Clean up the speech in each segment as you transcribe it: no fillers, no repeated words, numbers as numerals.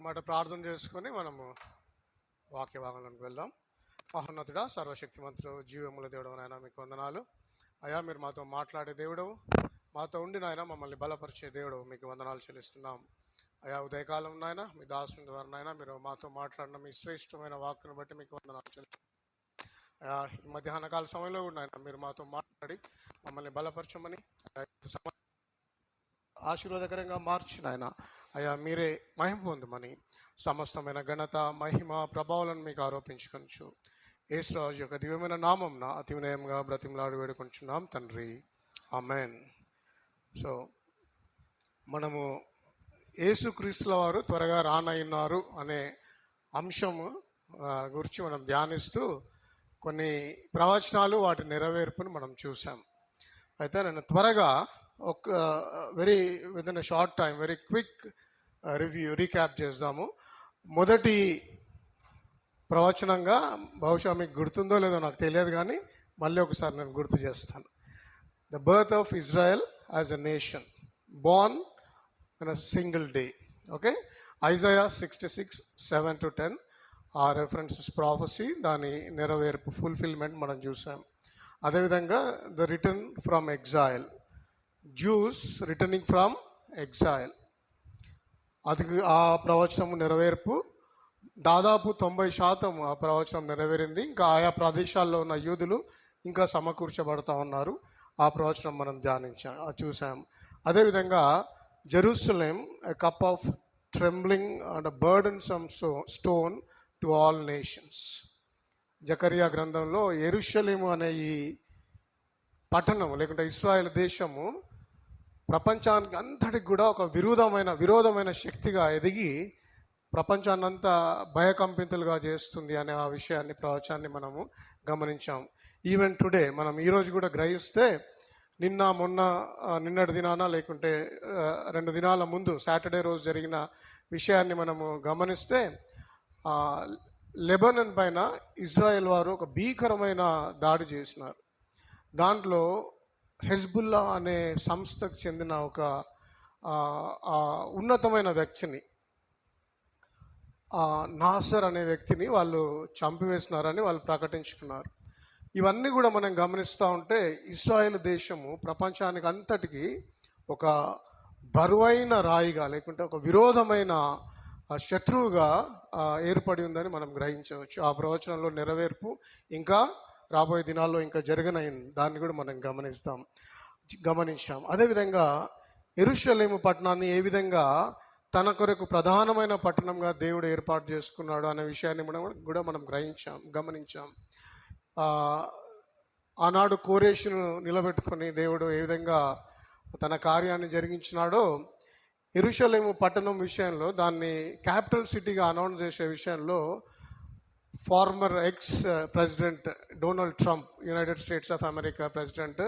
మాట ప్రార్థన చేసుకొని మనము వాక్య భాగంలోకి వెళ్దాం. మహోన్నతుడా, సర్వశక్తిమంతుడు, జీవముల దేవుడు నాయన, మీకు వందనాలు అయ్యా. మీరు మాతో మాట్లాడే దేవుడవు, మాతో ఉండి నాయన మమ్మల్ని బలపరిచే దేవుడు, మీకు వందనాలు చెల్లిస్తున్నాం అయ్యా. ఉదయకాలం నాయన మీ దాసుని ద్వారా నాయన మీరు మాతో మాట్లాడిన మీ శ్రేష్టమైన వాక్కును బట్టి మీకు వందనాలు చెల్లిస్తున్నాం అయ్యా. ఈ మధ్యాహ్న కాల సమయంలో కూడా నాయన మీరు మాతో మాట్లాడి మమ్మల్ని బలపరచమని, ఆశీర్వాదకరంగా మార్చిన ఆయన అయ్యా మీరే మహిమ పొందమని, సమస్తమైన ఘనత మహిమ ప్రభావాలను మీకు ఆరోపించుకొనచ్చు యేసురాజు యొక్క దివ్యమైన నామంన అతి వినయంగా బ్రతిమలాడి వేడుకొంచున్నాం తండ్రి, ఆమెన్. సో మనము యేసుక్రీస్తుల వారు త్వరగా రానయ్యున్నారు అనే అంశము గురించి మనం ధ్యానిస్తూ కొన్ని ప్రవచనాలు వాటి నెరవేర్పును మనం చూసాం. అయితే నేను త్వరగా ఒక with in short time very quick recap చేద్దాము. మొదటి ప్రవచనంగా బహుశా మీకు గుర్తుందో లేదో నాకు తెలియదు, కానీ మళ్ళీ ఒకసారి నేను గుర్తు చేస్తాను. The birth of Israel as a nation Born in a single day. Okay, Isaiah 66:7-10 ఆ రెఫరెన్సెస్ ప్రాఫెసీ, దాని నెరవేర్పు ఫుల్ఫిల్మెంట్ మనం చూసాం. అదేవిధంగా the return from exhale, juice returning from exhale, అది ఆ ప్రవచనము నెరవేర్పు దాదాపు 90% ఆ ప్రవచనం నెరవేరింది. ఇంకా ఆయా ప్రదేశాల్లో ఉన్న యూదులు ఇంకా సమకూర్చబడుతూ ఉన్నారు. ఆ ప్రవచనం మనం చూసాం. అదేవిధంగా Jerusalem a cup of trembling and burdensome stone to all nations. Zechariah గ్రంథంలో యెరూషలేము అనే ఈ పట్టణం లేకుంటే ఇశ్రాయేల్ దేశము ప్రపంచానికి అంతటికి కూడా ఒక విరోధమైన శక్తిగా ఎదిగి ప్రపంచాన్నంతా భయకంపితులుగా చేస్తుంది అనే ఆ విషయాన్ని, ప్రవచనాన్ని మనము గమనించాం. ఈవెన్ టుడే మనం ఈరోజు కూడా గ్రహిస్తే, నిన్నటి దినాన లేకుంటే 2 దినాల ముందు సాటర్డే రోజు జరిగిన విషయాన్ని మనము గమనిస్తే, లెబనాన్ పైన ఇజ్రాయెల్ వారు ఒక భీకరమైన దాడి చేసినారు. దాంట్లో హెజ్బుల్లా అనే సంస్థకు చెందిన ఒక ఉన్నతమైన వ్యక్తిని, నాసర్ అనే వ్యక్తిని వాళ్ళు చంపివేసినారని వాళ్ళు ప్రకటించుకున్నారు. ఇవన్నీ కూడా మనం గమనిస్తూ ఉంటే ఇశ్రాయేల్ దేశము ప్రపంచానికి అంతటికి ఒక బరువైన రాయిగా లేకుంటే ఒక విరోధమైన శత్రువుగా ఏర్పడి ఉందని మనం గ్రహించవచ్చు. ఆ ప్రవచనంలో నెరవేర్పు ఇంకా రాబోయే దినాల్లో ఇంకా జరగనైంది, దాన్ని కూడా మనం గమనించాం. అదేవిధంగా యెరూషలేము పట్టణాన్ని ఏ విధంగా తన కొరకు ప్రధానమైన పట్టణంగా దేవుడు ఏర్పాటు చేసుకున్నాడు అనే విషయాన్ని మనం గమనించాం. ఆనాడు కోరేషును నిలబెట్టుకొని దేవుడు ఏ విధంగా తన కార్యాన్ని జరిగించినాడో, యెరూషలేము పట్టణం విషయంలో దాన్ని క్యాపిటల్ సిటీగా అనౌన్స్ చేసే విషయంలో former ex president Donald Trump, United States of America president,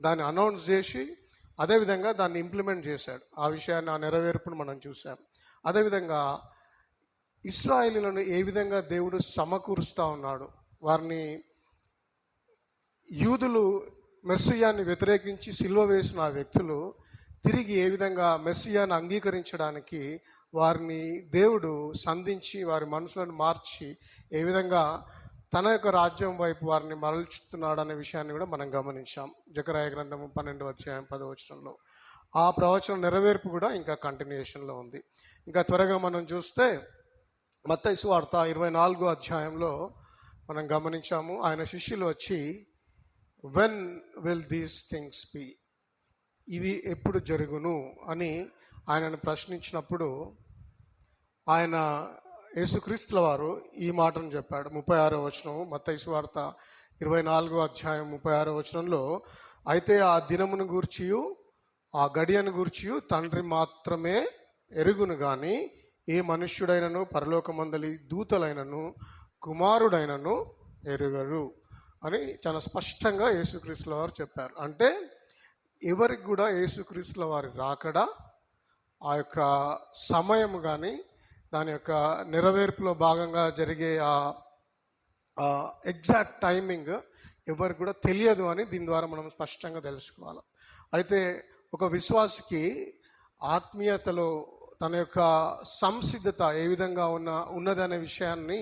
దాన్ని అనౌన్స్ చేసి అదేవిధంగా దాన్ని ఇంప్లిమెంట్ చేశాడు. ఆ విషయాన్ని, ఆ నెరవేర్పును మనం చూసాం. అదేవిధంగా ఇశ్రాయేలీలను ఏ విధంగా దేవుడు సమకూరుస్తూ ఉన్నాడు, వారిని యూదులు మెస్సియాని వ్యతిరేకించి సిలువ వేసిన ఆ వ్యక్తులు తిరిగి ఏ విధంగా మెస్సియాను అంగీకరించడానికి వారిని దేవుడు సంధించి వారి మనసులను మార్చి ఏ విధంగా తన యొక్క రాజ్యం వైపు వారిని మరల్చుతున్నాడు అనే విషయాన్ని కూడా మనం గమనించాం. జకరియా గ్రంథము 12:10 ఆ ప్రవచనం నెరవేర్పు కూడా ఇంకా కంటిన్యూషన్లో ఉంది. ఇంకా త్వరగా మనం చూస్తే మత్తయి సువార్త 24 మనం గమనించాము. ఆయన శిష్యులు వచ్చి, when will these things B, ఇది ఎప్పుడు జరుగును అని ఆయనను ప్రశ్నించినప్పుడు ఆయన యేసుక్రీస్తుల వారు ఈ మాటను చెప్పాడు. 36వ వచనం, మత్తయి సువార్త 24 వచనంలో, అయితే ఆ దినమును గూర్చియు ఆ గడియను గూర్చియు తండ్రి మాత్రమే ఎరుగును గాని ఏ మనుష్యుడైనను పరలోకమందలి దూతలైనను కుమారుడైనను ఎరుగరు అని చాలా స్పష్టంగా యేసుక్రీస్తుల వారు చెప్పారు. అంటే ఎవరికి కూడా యేసుక్రీస్తుల వారి రాకడ, ఆ యొక్క సమయం కానీ దాని యొక్క నెరవేర్పులో భాగంగా జరిగే ఆ ఎగ్జాక్ట్ టైమింగ్ ఎవరికి కూడా తెలియదు అని దీని ద్వారా మనం స్పష్టంగా తెలుసుకోవాలి. అయితే ఒక విశ్వాసికి ఆత్మీయతలో తన యొక్క సంసిద్ధత ఏ విధంగా ఉన్నదనే విషయాన్ని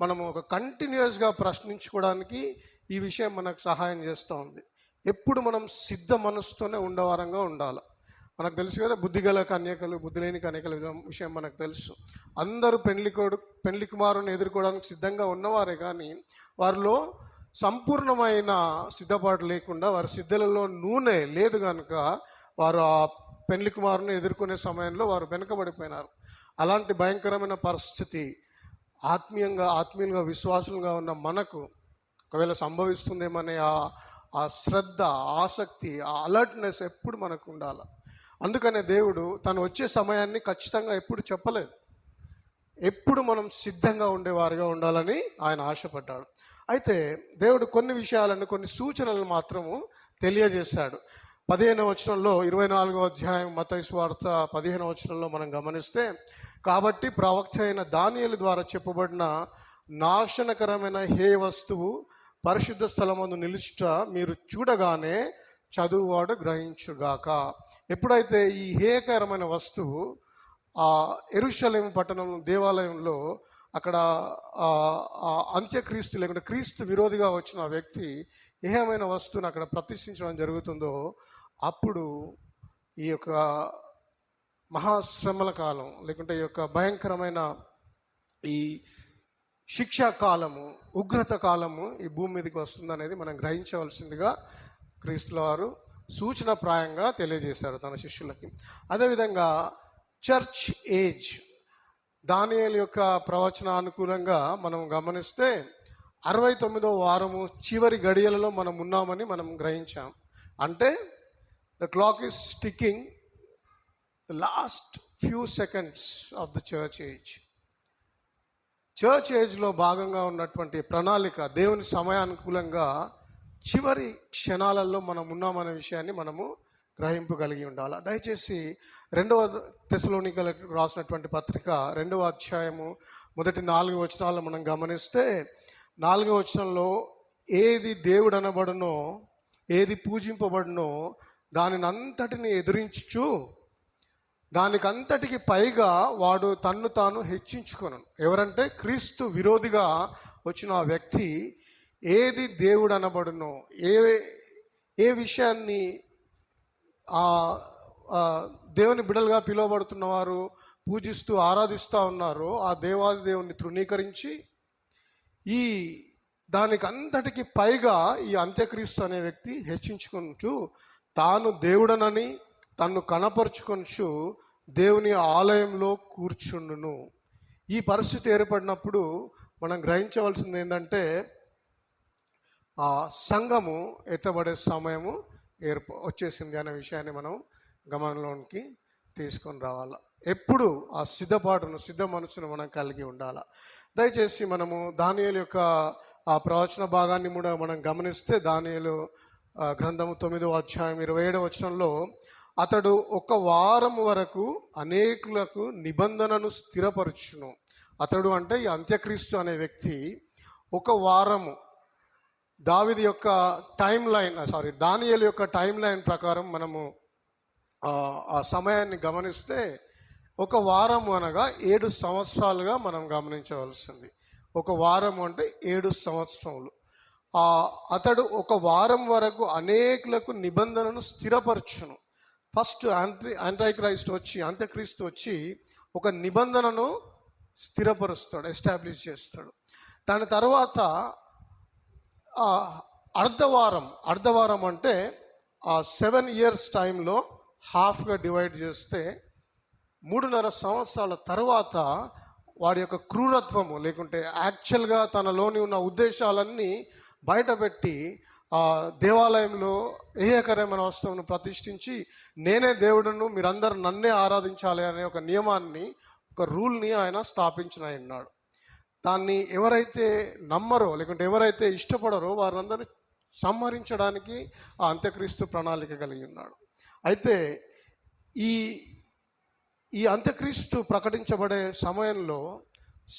మనము ఒక కంటిన్యూస్గా ప్రశ్నించుకోవడానికి ఈ విషయం మనకు సహాయం చేస్తూ ఉంది. ఎప్పుడు మనం సిద్ధ మనసుతోనే ఉండవారంగా ఉండాలి. మనకు తెలుసు కదా, బుద్ధిగల కన్యకలు, బుద్ధి లేని కన్యకల విషయం మనకు తెలుసు. అందరూ పెళ్లి కుమారుని ఎదుర్కోవడానికి సిద్ధంగా ఉన్నవారే, కానీ వారిలో సంపూర్ణమైన సిద్ధపాటు లేకుండా, వారి సిద్ధలలో నూనె లేదు కనుక వారు ఆ పెళ్లి కుమారుని ఎదుర్కొనే సమయంలో వారు వెనుకబడిపోయినారు. అలాంటి భయంకరమైన పరిస్థితి ఆత్మీయులుగా విశ్వాసులుగా ఉన్న మనకు ఒకవేళ సంభవిస్తుందేమనే ఆ శ్రద్ధ, ఆసక్తి, ఆ అలర్ట్నెస్ ఎప్పుడు మనకు ఉండాలి. అందుకనే దేవుడు తను వచ్చే సమయాన్ని ఖచ్చితంగా ఎప్పుడు చెప్పలేదు. ఎప్పుడు మనం సిద్ధంగా ఉండేవారుగా ఉండాలని ఆయన ఆశపడ్డాడు. అయితే దేవుడు కొన్ని విషయాలను, కొన్ని సూచనలు మాత్రము తెలియజేశాడు. 15వ వచనంలో, 24వ అధ్యాయం మత్తయి సువార్త 15వ వచనంలో మనం గమనిస్తే, కాబట్టి ప్రవక్త అయిన దానియేలు ద్వారా చెప్పబడిన నాశనకరమైన హే వస్తువు పరిశుద్ధ స్థలమందు నిలుచుట మీరు చూడగానే చదువువాడు గ్రహించుగాక. ఎప్పుడైతే ఈ హేయకరమైన వస్తువు ఆ యెరూషలేము పట్టణం దేవాలయంలో అక్కడ అంత్యక్రీస్తు లేకుంటే క్రీస్తు విరోధిగా వచ్చిన వ్యక్తి ఏమైన వస్తువుని అక్కడ ప్రతిష్ఠించడం జరుగుతుందో, అప్పుడు ఈ యొక్క మహాశ్రమల కాలం లేకుంటే ఈ యొక్క భయంకరమైన ఈ శిక్షా కాలము, ఉగ్రత కాలము ఈ భూమి మీదకి వస్తుందనేది మనం గ్రహించవలసిందిగా క్రీస్తుల వారు సూచనప్రాయంగా తెలియజేశారు తన శిష్యులకి. అదేవిధంగా చర్చ్ ఏజ్, దానియేలు యొక్క ప్రవచనానుకూలంగా మనం గమనిస్తే 69వ వారము చివరి గడియలలో మనం ఉన్నామని మనం గ్రహించాం. అంటే the clock is ticking the last few seconds of the church age. Church ఏజ్లో భాగంగా ఉన్నటువంటి ప్రణాళిక, దేవుని సమయానుకూలంగా చివరి క్షణాలలో మనం ఉన్నామనే విషయాన్ని మనము గ్రహింపగలిగి ఉండాలి. దయచేసి 2వ తెస్సలోనికలకు రాసినటువంటి పత్రిక 2వ అధ్యాయము మొదటి 4 వచనాలను మనం గమనిస్తే, 4వ వచనంలో ఏది దేవుడు అనబడునో, ఏది పూజింపబడునో దానిని అంతటిని ఎదిరించుచు దానికంతటికి పైగా వాడు తన్ను తాను హెచ్చించుకొను. ఎవరంటే క్రీస్తు విరోధిగా వచ్చిన ఆ వ్యక్తి ఏది దేవుడు అనబడునో, ఏ విషయాన్ని దేవుని బిడ్డలుగా పిలువబడుతున్న వారు పూజిస్తూ ఆరాధిస్తూ ఉన్నారో ఆ దేవాది దేవుని తృణీకరించి ఈ దానికి అంతటికి పైగా ఈ అంత్యక్రీస్తు అనే వ్యక్తి హెచ్చించుకొనుచు తాను దేవుడనని తన్ను కనపరుచుకొనుచు దేవుని ఆలయంలో కూర్చుండును. ఈ పరిస్థితి ఏర్పడినప్పుడు మనం గ్రహించవలసింది ఏంటంటే, ఆ సంఘము ఎత్తబడే సమయము వచ్చేసింది అనే విషయాన్ని మనం గమనంలోనికి తీసుకొని రావాలి. ఎప్పుడు ఆ సిద్ధ మనసును మనం కలిగి ఉండాలి. దయచేసి మనము దానియేలు యొక్క ఆ ప్రవచన భాగాన్ని కూడా మనం గమనిస్తే, దానియేలు గ్రంథము 9వ అధ్యాయం 27వ వచనంలో, అతడు 1 వారం వరకు అనేకులకు నిబంధనను స్థిరపరచును. అతడు అంటే ఈ అంత్యక్రీస్తు అనే వ్యక్తి 1 వారము దావీదు యొక్క దానియేలు యొక్క టైం లైన్ ప్రకారం మనము ఆ సమయాన్ని గమనిస్తే 1 వారము అనగా 7 సంవత్సరాలుగా మనం గమనించవలసింది. 1 వారం అంటే 7 సంవత్సరములు. అతడు 1 వారం వరకు అనేకులకు నిబంధనను స్థిరపరచును. ఫస్ట్ అంత్యక్రీస్తు వచ్చి ఒక నిబంధనను స్థిరపరుస్తాడు, ఎస్టాబ్లిష్ చేస్తాడు. దాని తర్వాత అర్ధవారం అంటే ఆ 7 years టైంలో హాఫ్గా డివైడ్ చేస్తే 3.5 సంవత్సరాల తర్వాత వాడి యొక్క క్రూరత్వము లేకుంటే యాక్చువల్గా తనలోని ఉన్న ఉద్దేశాలన్నీ బయటపెట్టి దేవాలయంలో ఏకరమైన వస్తువును ప్రతిష్ఠించి నేనే దేవుడును, మీరందరూ నన్నే ఆరాధించాలి అనే ఒక నియమాన్ని, ఒక రూల్ని ఆయన స్థాపించిన ఉన్నాడు. దాన్ని ఎవరైతే నమ్మరో లేకుంటే ఎవరైతే ఇష్టపడరో వారందరినీ సంహరించడానికి ఆ అంత్యక్రీస్తు ప్రణాళిక కలిగి ఉన్నాడు. అయితే ఈ అంత్యక్రీస్తు ప్రకటించబడే సమయంలో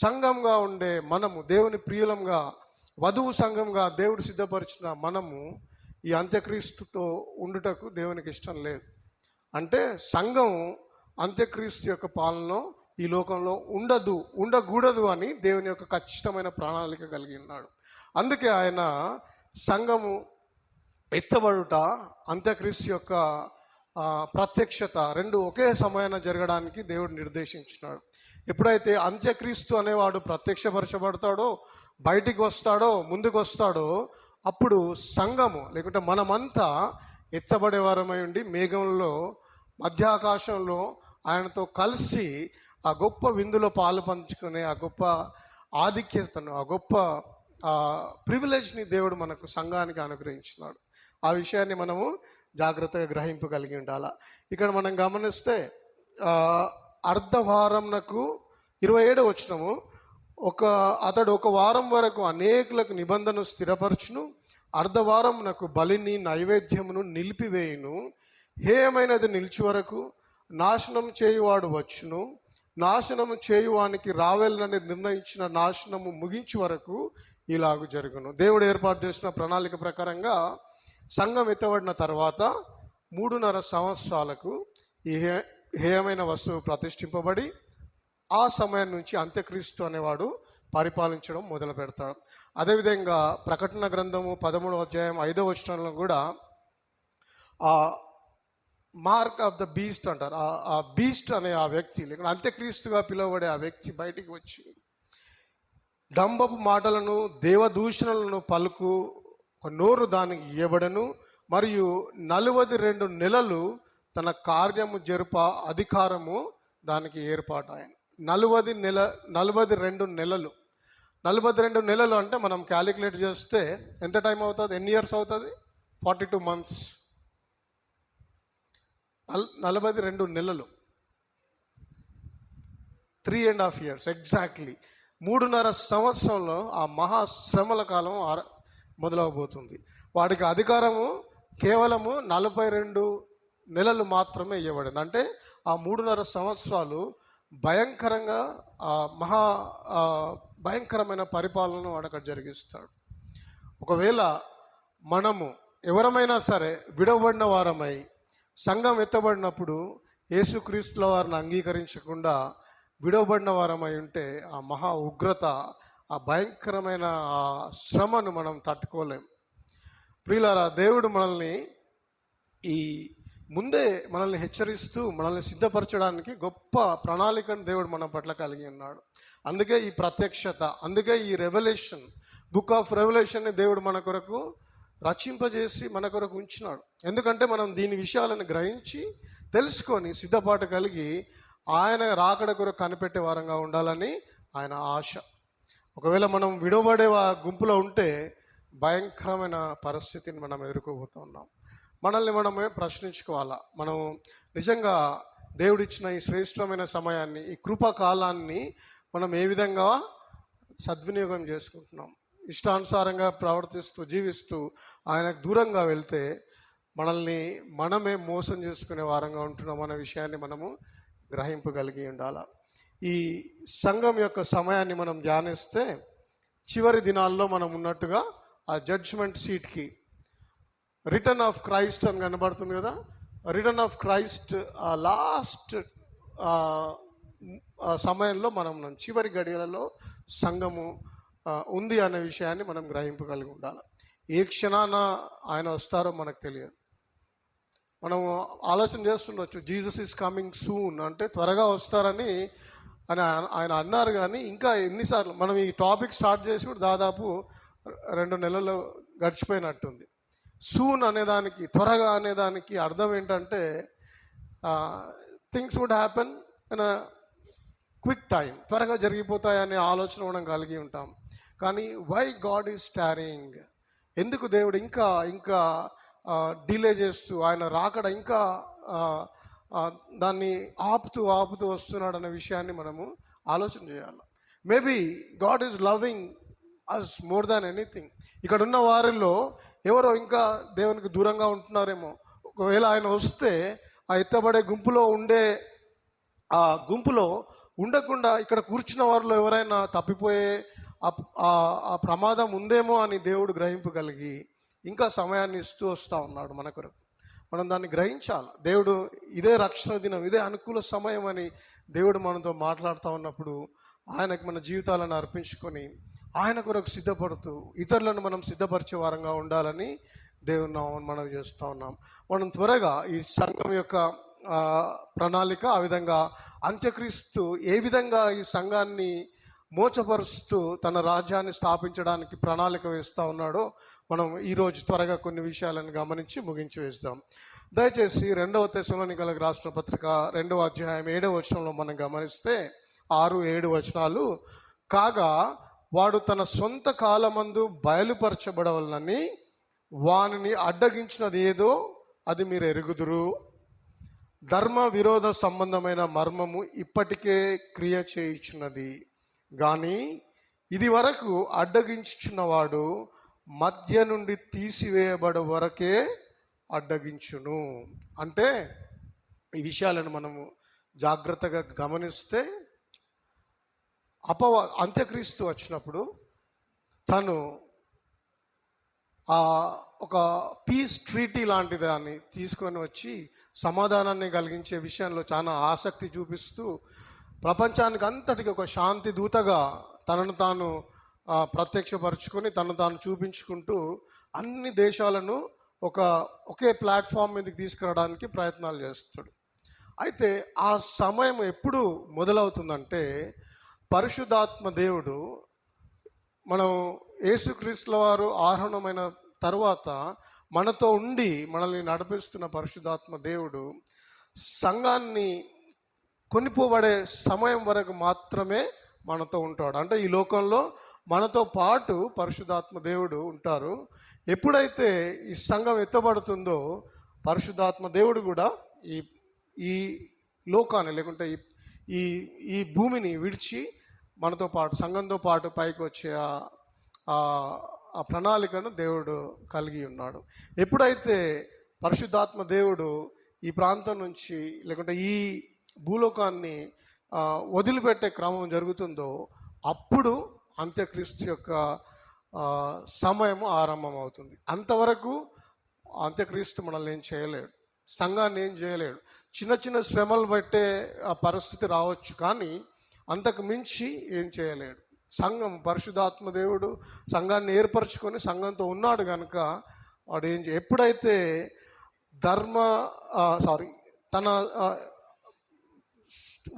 సంఘంగా ఉండే మనము, దేవుని ప్రియులంగా, వధువు సంఘంగా దేవుడు సిద్ధపరిచిన మనము ఈ అంత్యక్రీస్తుతో ఉండుటకు దేవునికి ఇష్టం లేదు. అంటే సంఘం అంత్యక్రీస్తు యొక్క పాలన ఈ లోకంలో ఉండకూడదు అని దేవుని యొక్క ఖచ్చితమైన ప్రణాళిక కలిగి ఉన్నాడు. అందుకే ఆయన సంఘము ఎత్తబడుట, అంత్యక్రీస్తు యొక్క ప్రత్యక్షత రెండు ఒకే సమయాన జరగడానికి దేవుడు నిర్దేశించినాడు. ఎప్పుడైతే అంత్యక్రీస్తు అనేవాడు ప్రత్యక్షపరచబడతాడో, బయటికి వస్తాడో, ముందుకు వస్తాడో, అప్పుడు సంఘము లేకుంటే మనమంతా ఎత్తబడే వారమై ఉండి మేఘంలో మధ్యాకాశంలో ఆయనతో కలిసి ఆ గొప్ప విందులో పాలు పంచుకునే ఆ గొప్ప ఆధిక్యతను, ఆ గొప్ప ప్రివిలేజ్ని దేవుడు మనకు సంఘానికి అనుగ్రహించినాడు. ఆ విషయాన్ని మనము జాగ్రత్తగా గ్రహింపగలిగి ఉండాలి. ఇక్కడ మనం గమనిస్తే అర్ధవారంనకు 27 వచనము, అతడు ఒక వారం వరకు అనేకులకు నిబంధన స్థిరపరచును, అర్ధవారమునకు బలిని నైవేద్యమును నిలిపివేయును, హేయమైనది నిలిచి వరకు నాశనం చేయువాడు వచ్చును, నాశనము చేయువానికి రావాలని నిర్ణయించిన నాశనము ముగించే వరకు ఇలాగ జరుగును. దేవుడు ఏర్పాటు చేసిన ప్రణాళిక ప్రకారంగా సంఘం ఎత్తబడిన తర్వాత 3.5 సంవత్సరాలకు ఈ హేయమైన వస్తువు ప్రతిష్ఠింపబడి ఆ సమయం నుంచి అంత్యక్రీస్తు అనేవాడు పరిపాలించడం మొదలు పెడతాడు. అదేవిధంగా ప్రకటన గ్రంథము 13వ అధ్యాయం 5వ వచనంలో కూడా ఆ మార్క్ ఆఫ్ ద బీస్ట్ అంటారు. ఆ బీస్ట్ అనే ఆ వ్యక్తి లేక అంత్యక్రీస్తుగా పిలువబడే ఆ వ్యక్తి బయటికి వచ్చి డంబపు మాటలను, దేవదూషణలను పలుకు నోరు దానికి ఇవ్వబడను, మరియు 42 నెలలు తన కార్యము జరుప అధికారము దానికి ఏర్పాటు. ఆయన 42 నెలలు 42 నెలలు అంటే మనం క్యాలిక్యులేట్ చేస్తే ఎంత టైం అవుతుంది? ఎన్ని ఇయర్స్ అవుతుంది? 42 months. 42 నెలలు, 3.5 years ఎగ్జాక్ట్లీ. 3.5 సంవత్సరంలో ఆ మహాశ్రమల కాలం మొదలవబోతుంది. వాడికి అధికారము కేవలము 42 నెలలు మాత్రమే ఇవ్వబడింది. అంటే ఆ 3.5 సంవత్సరాలు భయంకరంగా భయంకరమైన పరిపాలనను వాడు అక్కడ జరిగిస్తాడు. ఒకవేళ మనము ఎవరమైనా సరే విడవబడిన వారమై సంఘం ఎత్తబడినప్పుడు యేసుక్రీస్తుల వారిని అంగీకరించకుండా విడవబడిన వారమై ఉంటే ఆ మహా ఉగ్రత, ఆ భయంకరమైన ఆ శ్రమను మనం తట్టుకోలేం. ప్రియులారా, దేవుడు మనల్ని ముందే మనల్ని హెచ్చరిస్తూ మనల్ని సిద్ధపరచడానికి గొప్ప ప్రణాళికను దేవుడు మన పట్ల కలిగి ఉన్నాడు. అందుకే ఈ ప్రత్యక్షత, అందుకే ఈ రెవల్యూషన్, బుక్ ఆఫ్ రెవల్యూషన్ని దేవుడు మన కొరకు రచింపజేసి మన కొరకు ఉంచినాడు. ఎందుకంటే మనం దీని విషయాలను గ్రహించి తెలుసుకొని సిద్ధపాటు కలిగి ఆయన రాకడ కొరకు కనిపెట్టే వారంగా ఉండాలని ఆయన ఆశ. ఒకవేళ మనం విడవబడే గుంపులో ఉంటే భయంకరమైన పరిస్థితిని మనం ఎదుర్కోబోతూ ఉన్నాం. మనల్ని మనమే ప్రశ్నించుకోవాలా, మనం నిజంగా దేవుడిచ్చిన ఈ శ్రేష్టమైన సమయాన్ని, ఈ కృపాకాలాన్ని మనం ఏ విధంగా సద్వినియోగం చేసుకుంటున్నాం? ఇష్టానుసారంగా ప్రవర్తిస్తూ జీవిస్తూ ఆయనకు దూరంగా వెళ్తే మనల్ని మనమే మోసం చేసుకునే వారంగా ఉంటున్నాం అనే విషయాన్ని మనము గ్రహింపగలిగి ఉండాలి. ఈ సంఘం యొక్క సమయాన్ని మనం ధ్యానిస్తే చివరి దినాల్లో మనం ఉన్నట్టుగా ఆ జడ్జ్మెంట్ సీట్కి రిటర్న్ ఆఫ్ క్రైస్ట్ అని కనబడుతుంది కదా. రిటర్న్ ఆఫ్ క్రైస్ట్ ఆ లాస్ట్ సమయంలో మనం చివరి గడియలలో సంఘము ఉంది అనే విషయాన్ని మనం గ్రహింపగలిగి ఉండాలి. ఏ క్షణాన ఆయన వస్తారో మనకు తెలియదు. మనం ఆలోచన చేస్తుండొచ్చు, జీసస్ ఈజ్ కమింగ్ సూన్ అంటే త్వరగా వస్తారని ఆయన అన్నారు. కానీ ఇంకా ఎన్నిసార్లు మనం ఈ టాపిక్ స్టార్ట్ చేసి కూడా దాదాపు 2 నెలలు గడిచిపోయినట్టుంది. సూన్ అనేదానికి, త్వరగా అనేదానికి అర్థం ఏంటంటే things would happen in a quick time, త్వరగా జరిగిపోతాయనే ఆలోచన మనం కలిగి ఉంటాం. కానీ వై గాడ్ ఈజ్ టారింగ్, ఎందుకు దేవుడు ఇంకా ఇంకా డిలే చేస్తూ ఆయన రాకడ ఇంకా దాన్ని ఆపుతూ వస్తున్నాడు అనే విషయాన్ని మనము ఆలోచన చేయాలి. Maybe God is loving us more than anything. ఇక్కడ ఉన్న వారిలో ఎవరో ఇంకా దేవునికి దూరంగా ఉంటున్నారేమో. ఒకవేళ ఆయన వస్తే ఆ ఎత్తబడే గుంపులో ఆ గుంపులో ఉండకుండా ఇక్కడ కూర్చున్న వారిలో ఎవరైనా తప్పిపోయే ఆ ప్రమాదం ఉందేమో అని దేవుడు గ్రహింపు కలిగి ఇంకా సమయాన్ని ఇస్తూ వస్తూ ఉన్నాడు మన కొరకు. మనం దాన్ని గ్రహించాలి. దేవుడు ఇదే రక్షణ దినం, ఇదే అనుకూల సమయం అని దేవుడు మనతో మాట్లాడుతూ ఉన్నప్పుడు ఆయనకు మన జీవితాలను అర్పించుకొని ఆయన కొరకు సిద్ధపడుతూ ఇతరులను మనం సిద్ధపరిచే వారంగా ఉండాలని దేవుని నామమున మనం చేస్తూ ఉన్నాం. మనం త్వరగా ఈ సంఘం యొక్క ప్రణాళిక, ఆ విధంగా అంత్యక్రీస్తు ఏ విధంగా ఈ సంఘాన్ని మోచపరుస్తూ తన రాజ్యాన్ని స్థాపించడానికి ప్రణాళిక వేస్తూ ఉన్నాడో మనం ఈరోజు త్వరగా కొన్ని విషయాలను గమనించి ముగించి వేస్తాం. దయచేసి 2వ తెస్సలోనికలకు రాసిన పత్రిక 2వ అధ్యాయం 7వ వచనంలో మనం గమనిస్తే 6-7 వచనాలు, కాగా వాడు తన సొంత కాలమందు బయలుపరచబడవలనని వానిని అడ్డగించినది ఏదో అది మీరు ఎరుగుదురు. ధర్మ విరోధ సంబంధమైన మర్మము ఇప్పటికే క్రియ చేయుచున్నది కానీ ఇది వరకు అడ్డగించుచున్నవాడు మధ్య నుండి తీసివేయబడే వరకే అడ్డగించును. అంటే ఈ విషయాలను మనము జాగ్రత్తగా గమనిస్తే అంత్యక్రీస్తు వచ్చినప్పుడు తను ఒక పీస్ ట్రీటీ లాంటి దాన్ని తీసుకొని వచ్చి సమాధానాన్ని కలిగించే విషయంలో చాలా ఆసక్తి చూపిస్తూ ప్రపంచానికి అంతటికి ఒక శాంతి దూతగా తనను తాను ప్రత్యక్షపరుచుకొని తను తాను చూపించుకుంటూ అన్ని దేశాలను ఒకే ప్లాట్ఫామ్ మీదకి తీసుకురావడానికి ప్రయత్నాలు చేస్తాడు. అయితే ఆ సమయం ఎప్పుడు మొదలవుతుందంటే పరిశుద్ధాత్మ దేవుడు, మనం యేసుక్రీస్తుల వారు ఆరోహణమైన తర్వాత మనతో ఉండి మనల్ని నడిపిస్తున్న పరిశుద్ధాత్మ దేవుడు సంఘాన్ని కొనిపోబడే సమయం వరకు మాత్రమే మనతో ఉంటాడు. అంటే ఈ లోకంలో మనతో పాటు పరిశుద్ధాత్మ దేవుడు ఉంటారు. ఎప్పుడైతే ఈ సంఘం ఎత్తబడుతుందో పరిశుద్ధాత్మ దేవుడు కూడా ఈ లోకాన్ని లేకుంటే ఈ భూమిని విడిచి మనతో పాటు సంఘంతో పాటు పైకి వచ్చే ఆ ప్రణాళికను దేవుడు కలిగి ఉన్నాడు. ఎప్పుడైతే పరిశుద్ధాత్మ దేవుడు ఈ ప్రాంతం నుంచి లేకుంటే ఈ భూలోకాన్ని వదిలిపెట్టే క్రమం జరుగుతుందో అప్పుడు అంత్యక్రీస్తు యొక్క సమయము ఆరంభం అవుతుంది. అంతవరకు అంత్యక్రీస్తు మనల్ని ఏం చేయలేడు, సంఘాన్ని ఏం చేయలేడు. చిన్న చిన్న శ్రమలు పట్టే ఆ పరిస్థితి రావచ్చు కానీ అంతకు మించి ఏం చేయలేడు. సంఘం పరిశుద్ధాత్మ దేవుడు సంఘాన్ని ఏర్పరచుకొని సంఘంతో ఉన్నాడు కనుక వాడు ఎప్పుడైతే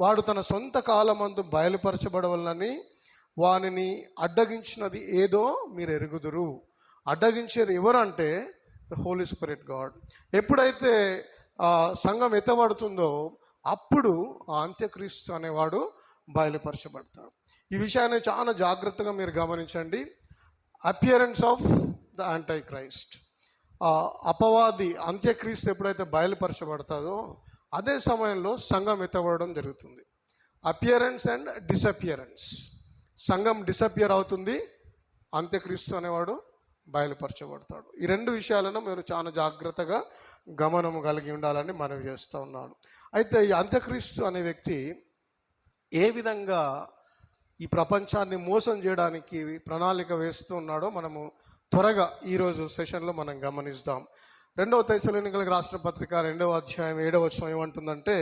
వాడు తన సొంత కాలమందు బయలుపరచబడవలనని వానిని అడ్డగించినది ఏదో మీరు ఎరుగుదురు. అడ్డగించేది ఎవరంటే ద హోలీ స్పిరిట్ గాడ్. ఎప్పుడైతే సంఘం ఎత్తబడుతుందో అప్పుడు ఆ అంత్యక్రీస్తు అనేవాడు బయలుపరచబడతాడు. ఈ విషయాన్ని చాలా జాగ్రత్తగా మీరు గమనించండి. Appearance of the anti Christ, అపవాది అంత్యక్రీస్తు ఎప్పుడైతే బయలుపరచబడతాదో అదే సమయంలో సంఘం ఎత్తబడడం జరుగుతుంది. Appearance and disappearance. సంఘం డిసపియర్ అవుతుంది, అంత్యక్రీస్తు అనేవాడు బయలుపరచబడతాడు. ఈ రెండు విషయాలను మీరు చాలా జాగ్రత్తగా గమనము కలిగి ఉండాలని మనవి చేస్తూ ఉన్నాను. అయితే ఈ అంత్యక్రీస్తు అనే వ్యక్తి ఏ విధంగా ఈ ప్రపంచాన్ని మోసం చేయడానికి ప్రణాళిక వేస్తూ ఉన్నాడో మనము త్వరగా ఈరోజు సెషన్లో మనం గమనిస్తాం. 2వ తెస్సలోనికలకు రాసిన పత్రిక 2వ అధ్యాయం 7వ వచనం ఏమంటుందంటే,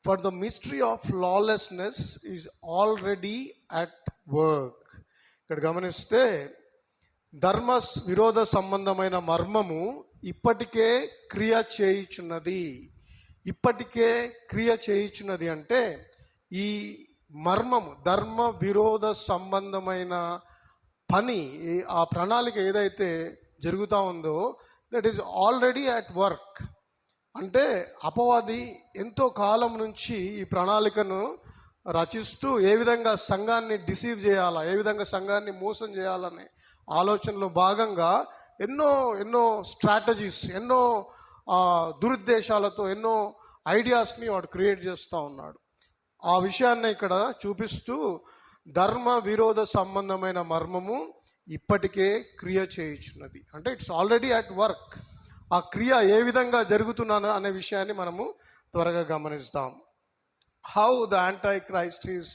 for the mystery of lawlessness is already at work. ఇక్కడ గమనిస్తే ధర్మ విరోధ సంబంధమైన మర్మము ఇప్పటికే క్రియ చేయుచున్నది. ఇప్పటికే క్రియ చేయుచున్నది అంటే ఈ మర్మము, ధర్మ విరోధ సంబంధమైన పని, ఆ ప్రణాళిక ఏదైతే జరుగుతూ ఉందో that is already at work. అంటే అపవాది ఎంతో కాలం నుంచి ఈ ప్రణాళికను రచిస్తూ ఏ విధంగా సంఘాన్ని డిసీవ్ చేయాలా, ఏ విధంగా సంఘాన్ని మోసం చేయాలనే ఆలోచనలో భాగంగా ఎన్నో స్ట్రాటజీస్, ఎన్నో దురుద్దేశాలతో ఎన్నో ఐడియాస్ని వాడు క్రియేట్ చేస్తూ ఉన్నాడు. ఆ విషయాన్ని ఇక్కడ చూపిస్తూ ధర్మ విరోధ సంబంధమైన మర్మము ఇప్పటికే క్రియ చేయుచున్నది. అంటే ఇట్స్ ఆల్రెడీ అట్ వర్క్. ఆ క్రియ ఏ విధంగా జరుగుతున్నా అనే విషయాన్ని మనము త్వరగా గమనిస్తాం. How the antichrist is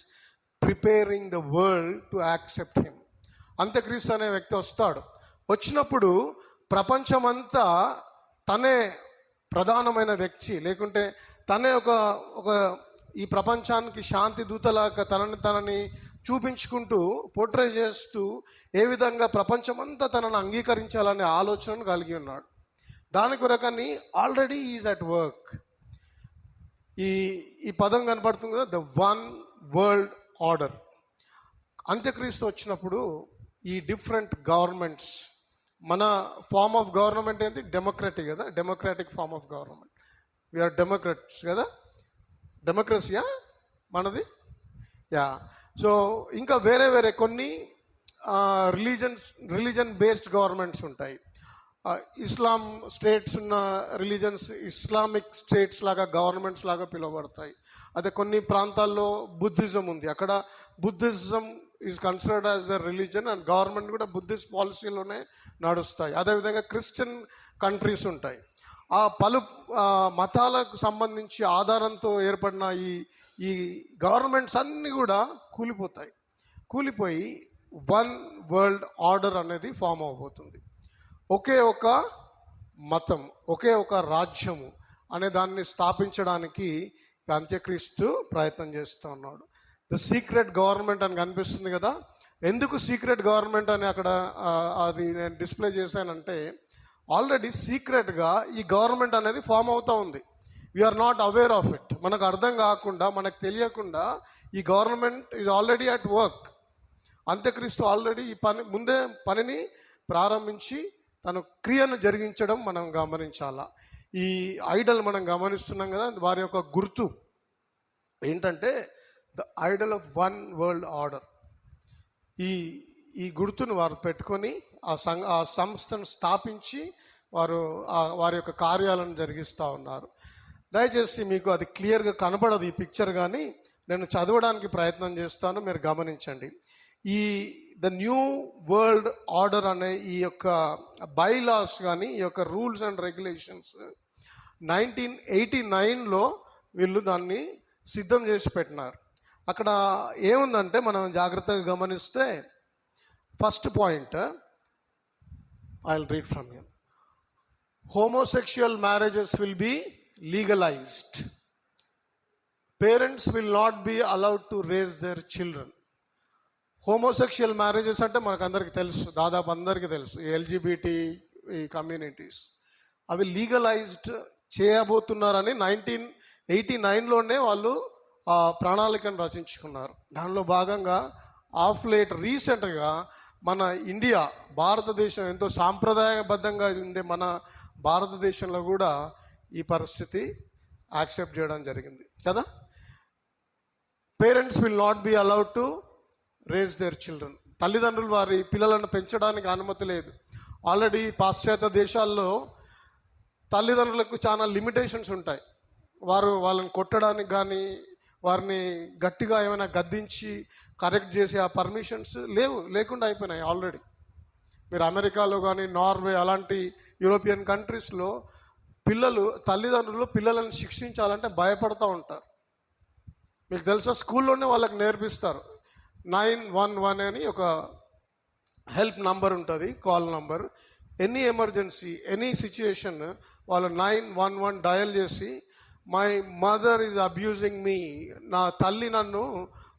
preparing the world to accept him. అంత్యక్రీస్తు అనే వ్యక్తి వస్తాడు. వచ్చినప్పుడు ప్రపంచమంతా తనే ప్రధానమైన వ్యక్తి, లేకుంటే తనే ఒక ఈ ప్రపంచానికి శాంతి దూతలాగా తనని చూపించుకుంటూ పోర్ట్రే చేస్తూ ఏ విధంగా ప్రపంచమంతా తనను అంగీకరించాలనే ఆలోచనను కలిగి ఉన్నాడు. దాని కొరకని ఆల్రెడీ ఈజ్ అట్ వర్క్. ఈ పదం కనపడుతుంది కదా, ద వన్ వరల్డ్ ఆర్డర్. అంత్యక్రీస్తు వచ్చినప్పుడు ఈ డిఫరెంట్ గవర్నమెంట్స్, మన ఫార్మ్ ఆఫ్ గవర్నమెంట్ ఏంటి? డెమోక్రటిక్ కదా, democratic form of government. We are democrats కదా, డెమోక్రసీయా మనది, యా. సో ఇంకా వేరే కొన్ని రిలీజన్ బేస్డ్ గవర్నమెంట్స్ ఉంటాయి. ఇస్లాం స్టేట్స్ ఉన్న రిలీజన్స్ ఇస్లామిక్ స్టేట్స్ లాగా గవర్నమెంట్స్ లాగా పిలువబడతాయి. అదే కొన్ని ప్రాంతాల్లో బుద్ధిజం ఉంది, అక్కడ Buddhism is considered as the religion and government కూడా బుద్ధిస్ట్ పాలసీలోనే నడుస్తాయి. అదేవిధంగా క్రిస్టియన్ కంట్రీస్ ఉంటాయి. ఆ పలు మతాలకు సంబంధించి ఆధారంతో ఏర్పడిన ఈ గవర్నమెంట్స్ అన్నీ కూడా కూలిపోయి వన్ వరల్డ్ ఆర్డర్ అనేది ఫామ్ అవబోతుంది. ఒకే ఒక మతం, ఒకే ఒక రాజ్యము అనే దాన్ని స్థాపించడానికి అంత్యక్రీస్తు ప్రయత్నం చేస్తూ ఉన్నాడు. ద సీక్రెట్ గవర్నమెంట్ అని కనిపిస్తుంది కదా. ఎందుకు సీక్రెట్ గవర్నమెంట్ అని అక్కడ అది నేను డిస్ప్లే చేశానంటే, ఆల్రెడీ సీక్రెట్గా ఈ గవర్నమెంట్ అనేది ఫామ్ అవుతూ ఉంది. We are not aware of it. మనకు అర్థం కాకుండా, మనకు తెలియకుండా ఈ government is already at work. అంత్యక్రీస్తు ఆల్రెడీ ఈ పనిని ప్రారంభించి తను క్రియను జరిగించడం మనం గమనించాలా. ఈ ఐడల్ మనం గమనిస్తున్నాం కదా, వారి యొక్క గుర్తు ఏంటంటే the Idol of one world order. ఈ గుర్తును వారు పెట్టుకొని ఆ సంస్థను స్థాపించి వారి యొక్క కార్యాలను జరిగిస్తూ ఉన్నారు. దయచేసి మీకు అది క్లియర్గా కనపడదు ఈ పిక్చర్, కానీ నేను చదవడానికి ప్రయత్నం చేస్తాను, మీరు గమనించండి. ద న్యూ వరల్డ్ ఆర్డర్ అనే ఈ యొక్క బైలాస్ కానీ ఈ యొక్క రూల్స్ అండ్ రెగ్యులేషన్స్ 1989లో వీళ్ళు దాన్ని సిద్ధం చేసి పెట్టినారు. అక్కడ ఏముందంటే మనం జాగ్రత్తగా గమనిస్తే, first point I will read from here. Homosexual marriages will be legalised. Parents will not be allowed to raise their children. Homosexual marriages అంటే మనకు అందరికీ తెలుసు, దాదాపు అందరికీ తెలుసు, ఎల్జిబిటి కమ్యూనిటీస్ అవి లీగలైజ్డ్ చేయబోతున్నారని 1989లోనే వాళ్ళు ఆ ప్రణాళికను రచించుకున్నారు. దానిలో భాగంగా ఆఫ్ లేట్ రీసెంట్గా మన ఇండియా, భారతదేశం ఎంతో సాంప్రదాయబద్ధంగా ఉండే మన భారతదేశంలో కూడా ఈ పరిస్థితి యాక్సెప్ట్ చేయడం జరిగింది కదా. Parents will not be allowed to raise their children. తల్లిదండ్రులు వారి పిల్లలను పెంచడానికి అనుమతి లేదు. ఆల్రెడీ పాశ్చాత్య దేశాల్లో తల్లిదండ్రులకు చాలా లిమిటేషన్స్ ఉంటాయి. వాళ్ళని కొట్టడానికి కానీ, వారిని గట్టిగా ఏమైనా గద్దించి కరెక్ట్ చేసి ఆ పర్మిషన్స్ లేకుండా అయిపోయినాయి ఆల్రెడీ. మీరు అమెరికాలో కానీ, నార్వే అలాంటి యూరోపియన్ కంట్రీస్లో తల్లిదండ్రులు పిల్లలను శిక్షించాలంటే భయపడుతూ ఉంటారు. మీకు తెలుసా, స్కూల్లోనే వాళ్ళకి నేర్పిస్తారు. 911 అని ఒక హెల్ప్ నంబర్ ఉంటుంది, call number. Any emergency, any situation వాళ్ళు 911 డయల్ చేసి, మై మదర్ ఈజ్ అబ్యూజింగ్ మీ, నా తల్లి నన్ను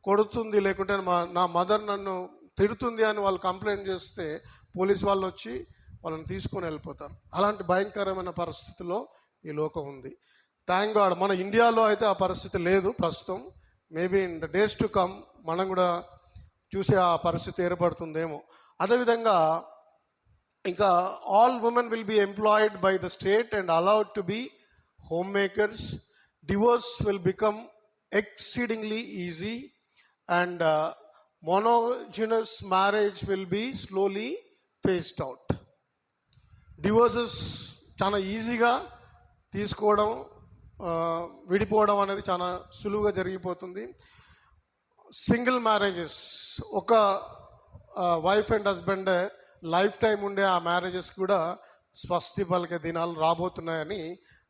కొడుతుంది, లేకుంటే నా మదర్ నన్ను తిడుతుంది అని వాళ్ళు కంప్లైంట్ చేస్తే పోలీస్ వాళ్ళు వచ్చి వాళ్ళని తీసుకొని వెళ్ళిపోతారు. అలాంటి భయంకరమైన పరిస్థితిలో ఈ లోకం ఉంది. థ్యాంక్ గాడ్ మన ఇండియాలో అయితే ఆ పరిస్థితి లేదు ప్రస్తుతం. Maybe in the days to come మనం కూడా చూసే ఆ పరిస్థితి ఏర్పడుతుందేమో. అదేవిధంగా ఇంకా all women will be employed by the state and allowed to be home makers. Divorce will become exceedingly easy and monogamous marriage will be slowly phased out. Divorces చాలా ఈజీగా తీసుకోవడం, విడిపోవడం అనేది చాలా సులువుగా జరిగిపోతుంది. సింగిల్ మ్యారేజెస్, ఒక wife and husband life time ఉండే ఆ మ్యారేజెస్ కూడా స్వస్తి పలికే దినాలు రాబోతున్నాయని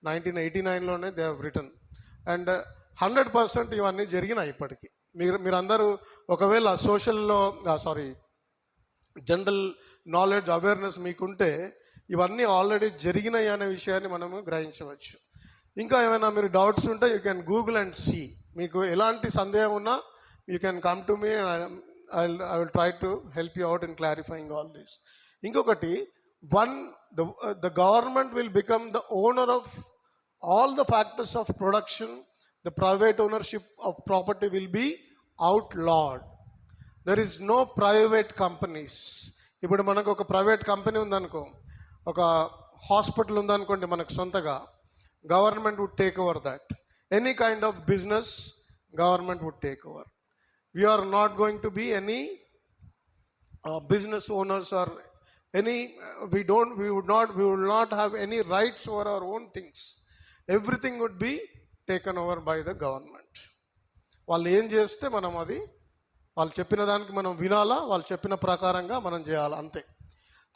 1989లోనే దే హ్యావ్ రిటన్. అండ్ 100% ఇవన్నీ జరిగినాయి ఇప్పటికీ. మీరందరూ ఒకవేళ జనరల్ నాలెడ్జ్ అవేర్నెస్ మీకుంటే ఇవన్నీ ఆల్రెడీ జరిగినాయి అనే విషయాన్ని మనము గ్రహించవచ్చు. ఇంకా ఏమైనా మీరు డౌట్స్ ఉంటే you can Google and see. మీకు ఎలాంటి సందేహం ఉన్నా you can come to me, I will try to help you out in clarifying all this. ఇంకొకటి, the government will become the owner of all the factors of production. The private ownership of property will be outlawed. There is no private companies. ఇప్పుడు మనకు ఒక private company ఉందనుకో, ఒక hospital ఉందనుకోండి మనకు సొంతగా, government would take over that. Any kind of business government would take over. We are not going to be any business owners or any, we will not have any rights over our own things. Everything would be taken over by the government. వాళ్ళు ఏం చేస్తే మనం అది, వాళ్ళు చెప్పిన దానికి మనం వినాలా, వాళ్ళు చెప్పిన ప్రకారంగా మనం చేయాలి, అంతే.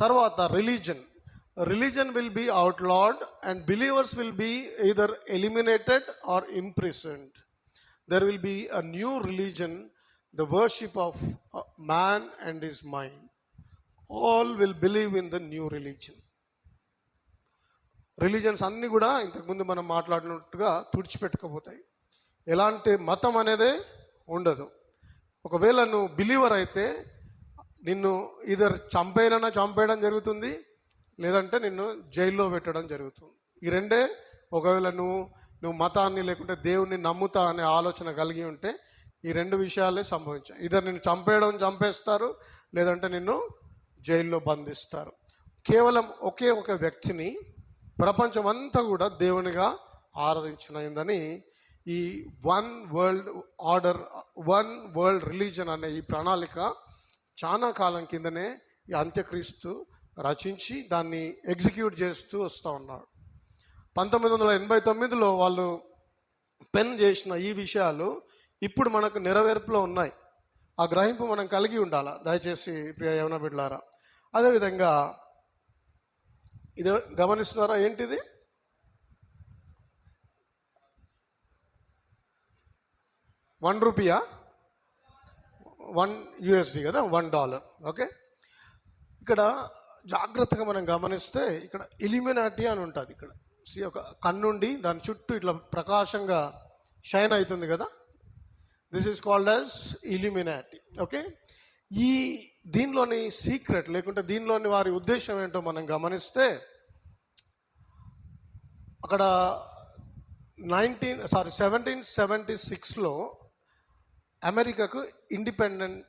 తర్వాత religion will be outlawed and believers will be either eliminated or imprisoned. There will be a new religion, the worship of man and his mind. All will believe in the new religion. Religions అన్నీ కూడా ఇంతకుముందు మనం మాట్లాడినట్టుగా తుడిచిపెట్టుకోపోతాయి. ఎలాంటి మతం అనేదే ఉండదు. ఒకవేళ నువ్వు బిలీవర్ అయితే నిన్ను ఇదర్ చంపేయడం జరుగుతుంది, లేదంటే నిన్ను జైల్లో పెట్టడం జరుగుతుంది. ఈ రెండే. ఒకవేళ నువ్వు మతాన్ని లేకుంటే దేవుణ్ణి నమ్ముతా అనే ఆలోచన కలిగి ఉంటే ఈ రెండు విషయాలే సంభవించాయి. ఇద్దరు నిన్ను చంపేస్తారు, లేదంటే నిన్ను జైల్లో బంధిస్తారు. కేవలం ఒకే ఒక వ్యక్తిని ప్రపంచం అంతా కూడా దేవునిగా ఆరాధించినదని ఈ వన్ వరల్డ్ రిలీజన్ అనే ఈ ప్రణాళిక చాలా కాలం కిందనే ఈ అంత్యక్రీస్తు రచించి దాన్ని ఎగ్జిక్యూట్ చేస్తూ వస్తూ ఉన్నాడు. 1989లో వాళ్ళు పెన్ చేసిన ఈ విషయాలు ఇప్పుడు మనకు నెరవేర్పులో ఉన్నాయి. ఆ గ్రహింపు మనం కలిగి ఉండాలా దయచేసి ప్రియ యవన బిడ్డలారా. అదేవిధంగా ఇది గమనిస్తున్నారా, ఏంటిది? ₹1, $1 కదా, $1. ఓకే, ఇక్కడ జాగ్రత్తగా మనం గమనిస్తే ఇక్కడ ఇల్యూమినాటి అని ఉంటుంది. ఇక్కడ ఒక కన్నుండి దాని చుట్టూ ఇట్లా ప్రకాశంగా షైన్ అవుతుంది కదా, this is called as Illuminati. Okay, దీనిలోని సీక్రెట్ లేకుంటే దీనిలోని వారి ఉద్దేశం ఏంటో మనం గమనిస్తే, అక్కడ 1776లో అమెరికాకు ఇండిపెండెంట్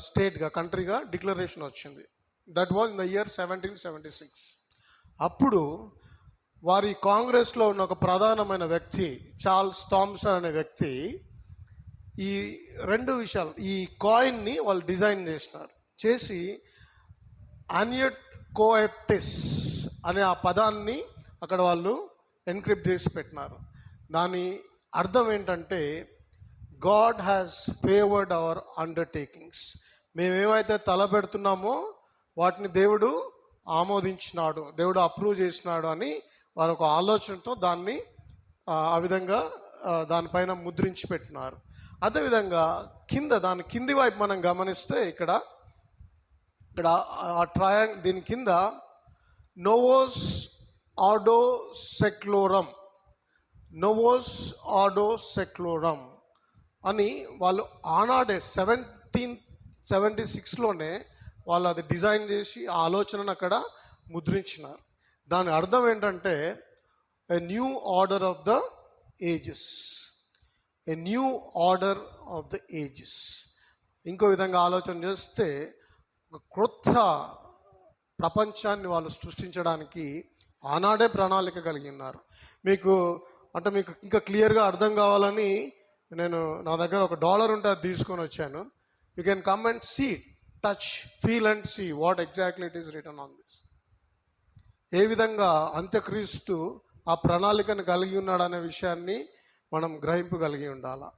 స్టేట్గా, కంట్రీగా డిక్లరేషన్ వచ్చింది. That was in the year 1776. అప్పుడు వారి కాంగ్రెస్లో ఉన్న ఒక ప్రధానమైన వ్యక్తి, చార్ల్స్ థామ్సన్ అనే వ్యక్తి, ఈ రెండు విషయాలు, ఈ కాయిన్ని వాళ్ళు డిజైన్ చేసి అన్యట్ కోఎప్టిస్ అనే ఆ పదాన్ని అక్కడ వాళ్ళు ఎన్క్రిప్ట్ చేసి పెట్టినారు. దాని అర్థం ఏంటంటే, God has favoured our undertakings. మేమేమైతే తలపెడుతున్నామో వాటిని దేవుడు ఆమోదించినాడు, దేవుడు అప్రూవ్ చేసినాడు అని వారు ఒక ఆలోచనతో దాన్ని ఆ విధంగా దానిపైన ముద్రించి పెట్టినారు. అదేవిధంగా దాని కింది వైపు మనం గమనిస్తే ఇక్కడ దీని కింద నోవోస్ ఆర్డో సెక్లోరం అని వాళ్ళు ఆనాడే 1776లోనే వాళ్ళు అది డిజైన్ చేసి ఆ ఆలోచనను అక్కడ ముద్రించినారు. దాని అర్థం ఏంటంటే, a new order of the ages. ఇంకో విధంగా ఆలోచన చేస్తే, ఒక క్రొత్త ప్రపంచాన్ని వాళ్ళు సృష్టించడానికి ఆనాడే ప్రణాళిక కలిగి ఉన్నారు. మీకు ఇంకా క్లియర్గా అర్థం కావాలని నేను నా దగ్గర ఒక $1 ఉంటే అది తీసుకొని వచ్చాను. You can come and see, touch, feel and see what exactly it is written on this. ఏ విధంగా అంత్యక్రీస్తు ఆ ప్రణాళికను కలిగి ఉన్నాడు అనే విషయాన్ని మనం గ్రహింపు కలిగి ఉండాలి.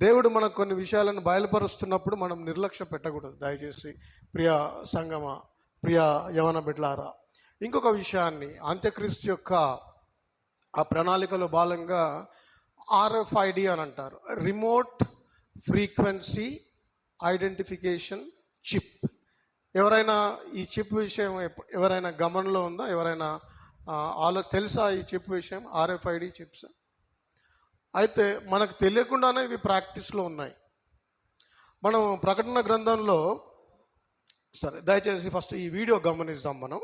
దేవుడు మనకు కొన్ని విషయాలను బయలుపరుస్తున్నప్పుడు మనం నిర్లక్ష్య పెట్టకూడదు. దయచేసి ప్రియ సంగమ, ప్రియ యవన బిడ్డలారా, ఇంకొక విషయాన్ని అంత్యక్రీస్తు యొక్క ఆ ప్రణాళికలో భాగంగా RFID అని అంటారు, రిమోట్ ఫ్రీక్వెన్సీ ఐడెంటిఫికేషన్ చిప్. ఎవరైనా ఈ చిప్ విషయం ఎవరైనా గమనంలో ఉందా? ఎవరైనా తెలుసా ఈ చిప్ విషయం? RFID chips. అయితే మనకు తెలియకుండానే ఇవి ప్రాక్టీస్లో ఉన్నాయి. మనం ప్రకటన గ్రంథంలో, సరే దయచేసి ఫస్ట్ ఈ వీడియో గమనిద్దాం మనం.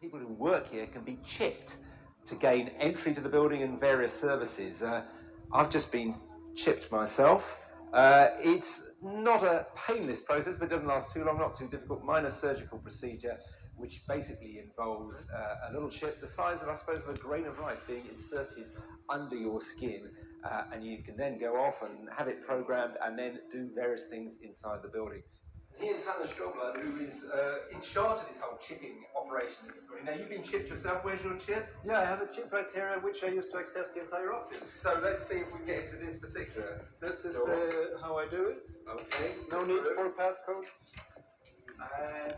People who work here can be chipped to gain entry to the building and various services. I've just been chipped myself. It's not a painless process, but it doesn't last too long, not too difficult. Minor surgical procedure, which basically involves a little chip the size of, I suppose, of a grain of rice being inserted under your skin. And you can then go off and have it programmed and then do various things inside the building. Here's Hannah Strobler, who is in charge of this whole chipping operation in this building. Now, you've been chipped yourself. Where's your chip? Yeah, I have a chip right here, which I use to access the entire office. So let's see if we can get into this particular. This is how I do it. Okay. No need for passcodes. And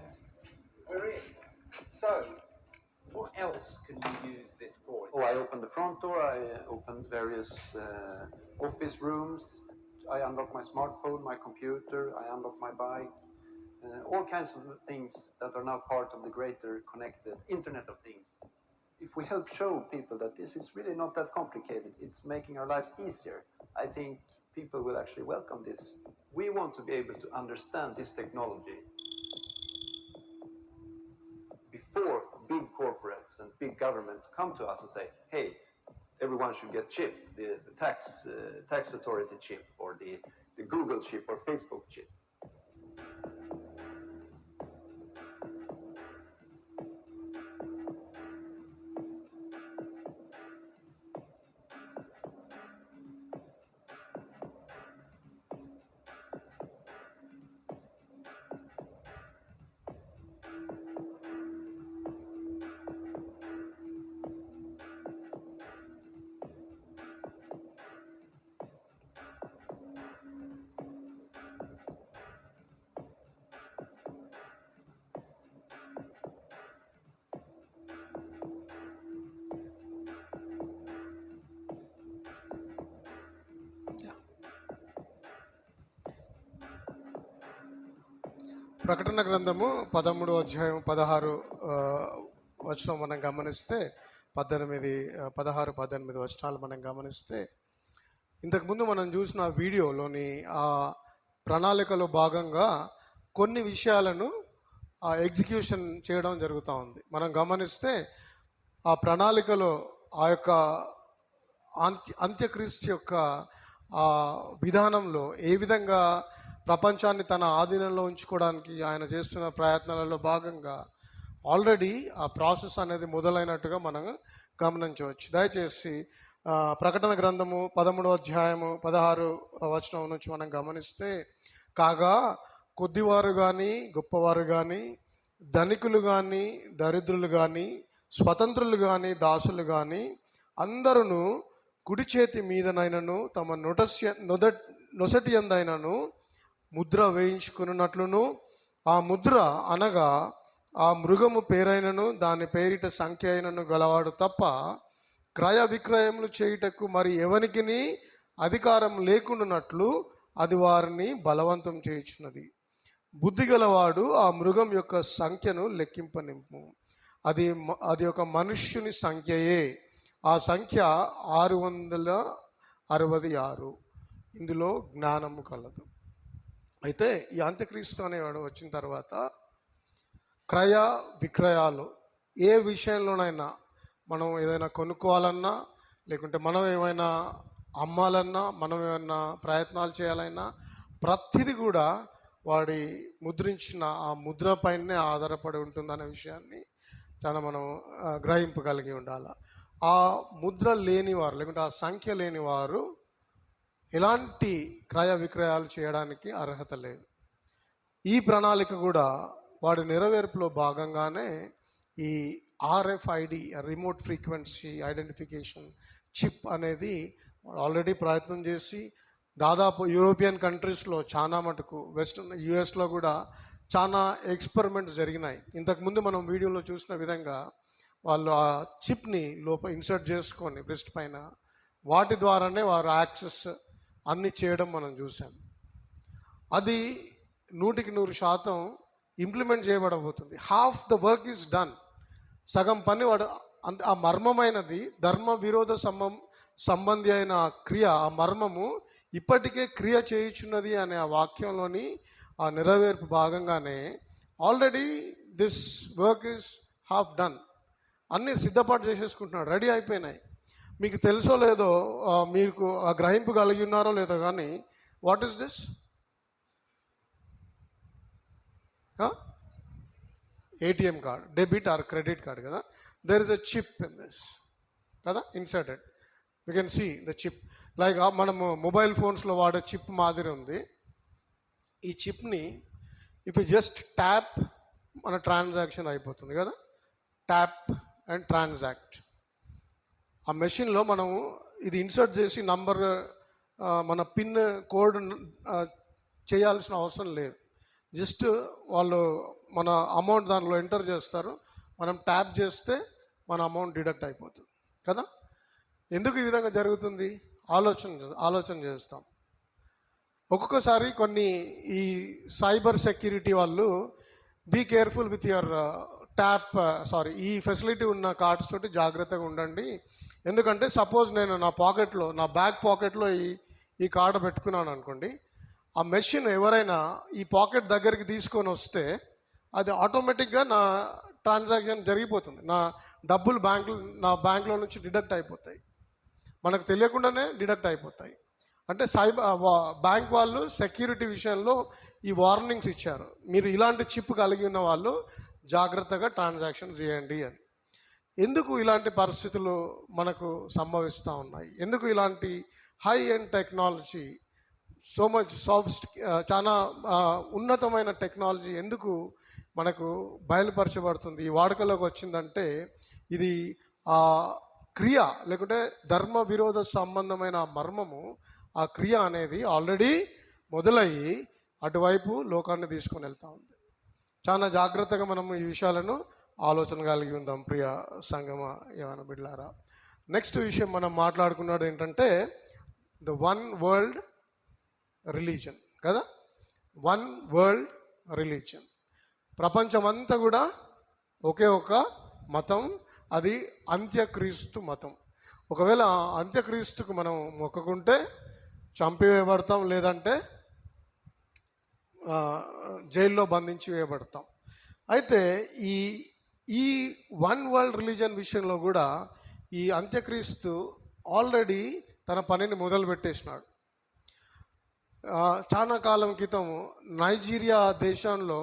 we're in. So, what else can you use this for? Oh, I open the front door, I open various office rooms, I unlock my smartphone, my computer, I unlock my bike, all kinds of things that are now part of the greater connected Internet of Things. If we help show people that this is really not that complicated, it's making our lives easier, I think people will actually welcome this. We want to be able to understand this technology before big corporates and big government come to us and say, hey, everyone should get chipped, the tax authority chip, or the Google chip, or Facebook chip. ప్రకటన గ్రంథము 13వ అధ్యాయం 16 వచనం మనం గమనిస్తే, 16-18 వచనాలు మనం గమనిస్తే, ఇంతకుముందు మనం చూసిన వీడియోలోని ఆ ప్రణాళికలో భాగంగా కొన్ని విషయాలను ఎగ్జిక్యూషన్ చేయడం జరుగుతూ ఉంది. మనం గమనిస్తే ఆ ప్రణాళికలో ఆ యొక్క అంత్యక్రీస్తు యొక్క ఆ విధానంలో ఏ విధంగా ప్రపంచాన్ని తన ఆధీనంలో ఉంచుకోవడానికి ఆయన చేస్తున్న ప్రయత్నాలలో భాగంగా ఆల్రెడీ ఆ ప్రాసెస్ అనేది మొదలైనట్టుగా మనం గమనించవచ్చు. దయచేసి ప్రకటన గ్రంథము 13వ అధ్యాయము 16 వచనం నుంచి మనం గమనిస్తే, కాగా కొద్దివారు కానీ గొప్పవారు కానీ, ధనికులు కానీ దరిద్రులు కానీ, స్వతంత్రులు కానీ దాసులు కానీ, అందరూ కుడి చేతి మీదనైనను తమ నొసటి యందైనను ముద్ర వేయించుకున్నట్లును, ఆ ముద్ర అనగా ఆ మృగము పేరైనను దాని పేరిట సంఖ్య అయినను గలవాడు తప్ప క్రయ విక్రయములు చేయుటకు మరి ఎవనికి అధికారం లేకుండానట్లు అది వారిని బలవంతం చేయుచున్నది. బుద్ధి గలవాడు ఆ మృగం యొక్క సంఖ్యను లెక్కింపనింపు. అది ఒక మనుష్యుని సంఖ్యయే. ఆ సంఖ్య 666. ఇందులో జ్ఞానము కలదు. అయితే ఈ అంత్యక్రీస్తు అనేవాడు వచ్చిన తర్వాత క్రయ విక్రయాలు ఏ విషయంలోనైనా, మనం ఏదైనా కొనుక్కోవాలన్నా, లేకుంటే మనం ఏమైనా అమ్మాలన్నా, మనం ఏమైనా ప్రయత్నాలు చేయాలన్నా, ప్రతిదీ కూడా వాడి ముద్రించిన ఆ ముద్ర పైనే ఆధారపడి ఉంటుందనే విషయాన్ని చాలా మనం గ్రహింపగలిగి ఉండాలి. ఆ ముద్ర లేనివారు, లేకుంటే ఆ సంఖ్య లేనివారు ఎలాంటి క్రయ విక్రయాలు చేయడానికి అర్హత లేదు. ఈ ప్రణాళిక కూడా వాడి నెరవేర్పులో భాగంగానే ఈ RFID remote frequency identification chip అనేది ఆల్రెడీ ప్రయత్నం చేసి దాదాపు యూరోపియన్ కంట్రీస్లో చాలా మటుకు వెస్టర్న్ యుఎస్లో కూడా చాలా ఎక్స్పెరిమెంట్స్ జరిగినాయి. ఇంతకుముందు మనం వీడియోలో చూసిన విధంగా వాళ్ళు ఆ చిప్ని లోపల ఇన్సర్ట్ చేసుకొని బ్రెస్ట్ పైన వాటి ద్వారానే వారు యాక్సెస్ అన్నీ చేయడం మనం చూసాం. అది 100% ఇంప్లిమెంట్ చేయబడబోతుంది. Half the work is done. సగం పని వాడు ఆ మర్మమైనది ధర్మ విరోధ సంబంధి అయిన క్రియ, ఆ మర్మము ఇప్పటికే క్రియ చేయుచున్నది అనే ఆ వాక్యంలోని ఆ నెరవేర్పు భాగంగానే already this work is half done. అన్నీ సిద్ధపాటు చేసేసుకుంటున్నాడు, రెడీ అయిపోయినాయి. మీకు తెలుసో లేదో, మీకు ఆ గ్రహింపు కలిగి ఉన్నారో లేదో కానీ what is this? ATM card, debit or credit card కదా. There is a chip in this కదా, inserted. You can see the chip like మనము మొబైల్ ఫోన్స్లో వాడే చిప్ మాదిరి ఉంది. ఈ చిప్ని ఇఫ్ యూ జస్ట్ ట్యాప్ మన ట్రాన్సాక్షన్ అయిపోతుంది కదా, ట్యాప్ అండ్ ట్రాన్సాక్ట్. ఆ మెషిన్లో మనము ఇది ఇన్సర్ట్ చేసి నంబర్ మన పిన్ కోడ్ చేయాల్సిన అవసరం లేదు. జస్ట్ వాళ్ళు మన అమౌంట్ దాంట్లో ఎంటర్ చేస్తారు, మనం ట్యాప్ చేస్తే మన అమౌంట్ డిడక్ట్ అయిపోతుంది కదా. ఎందుకు ఈ విధంగా జరుగుతుంది ఆలోచన చేస్తాం. ఒక్కొక్కసారి కొన్ని ఈ సైబర్ సెక్యూరిటీ వాళ్ళు బీ కేర్ఫుల్ విత్ యువర్ ఈ ఫెసిలిటీ ఉన్న కార్డ్స్ తోటి జాగ్రత్తగా ఉండండి. ఎందుకంటే సపోజ్ నేను నా బ్యాక్ పాకెట్లో ఈ కార్డు పెట్టుకున్నాను అనుకోండి, ఆ మెషిన్ ఎవరైనా ఈ పాకెట్ దగ్గరికి తీసుకొని వస్తే అది ఆటోమేటిక్గా నా ట్రాన్సాక్షన్ జరిగిపోతుంది. నా డబ్బులు నా బ్యాంక్లో నుంచి డిడక్ట్ అయిపోతాయి, మనకు తెలియకుండానే డిడక్ట్ అయిపోతాయి. అంటే బ్యాంక్ వాళ్ళు సెక్యూరిటీ విషయంలో ఈ వార్నింగ్స్ ఇచ్చారు, మీరు ఇలాంటి చిప్ కలిగి ఉన్న వాళ్ళు జాగ్రత్తగా ట్రాన్సాక్షన్ చేయండి అని. ఎందుకు ఇలాంటి పరిస్థితులు మనకు సంభవిస్తూ ఉన్నాయి? ఎందుకు ఇలాంటి high end technology, so much చాలా ఉన్నతమైన టెక్నాలజీ ఎందుకు మనకు బయలుపరచబడుతుంది, ఈ వాడుకలోకి వచ్చిందంటే ఇది ఆ క్రియ లేకుంటే ధర్మ విరోధ సంబంధమైన మర్మము, ఆ క్రియ అనేది ఆల్రెడీ మొదలయ్యి అటువైపు లోకాన్ని తీసుకొని వెళ్తూ ఉంది. చాలా జాగ్రత్తగా మనము ఈ విషయాలను ఆలోచన కలిగి ఉందాం ప్రియ సంగమ యవన బిడ్డలారా. నెక్స్ట్ విషయం మనం మాట్లాడుకున్నాడు ఏంటంటే ద వన్ వరల్డ్ రిలీజన్ కదా. వన్ వరల్డ్ రిలీజన్, ప్రపంచమంతా కూడా ఒకే ఒక మతం, అది అంత్యక్రీస్తు మతం. ఒకవేళ అంత్యక్రీస్తుకు మనం మొక్కుకుంటే చంపివేయబడతాం, లేదంటే జైల్లో బంధించి వేయబడతాం. అయితే ఈ వన్ వరల్డ్ రిలీజన్ విషయంలో కూడా ఈ అంత్యక్రీస్తు ఆల్రెడీ తన పనిని మొదలు పెట్టేసినాడు. చాలా కాలం క్రితం నైజీరియా దేశంలో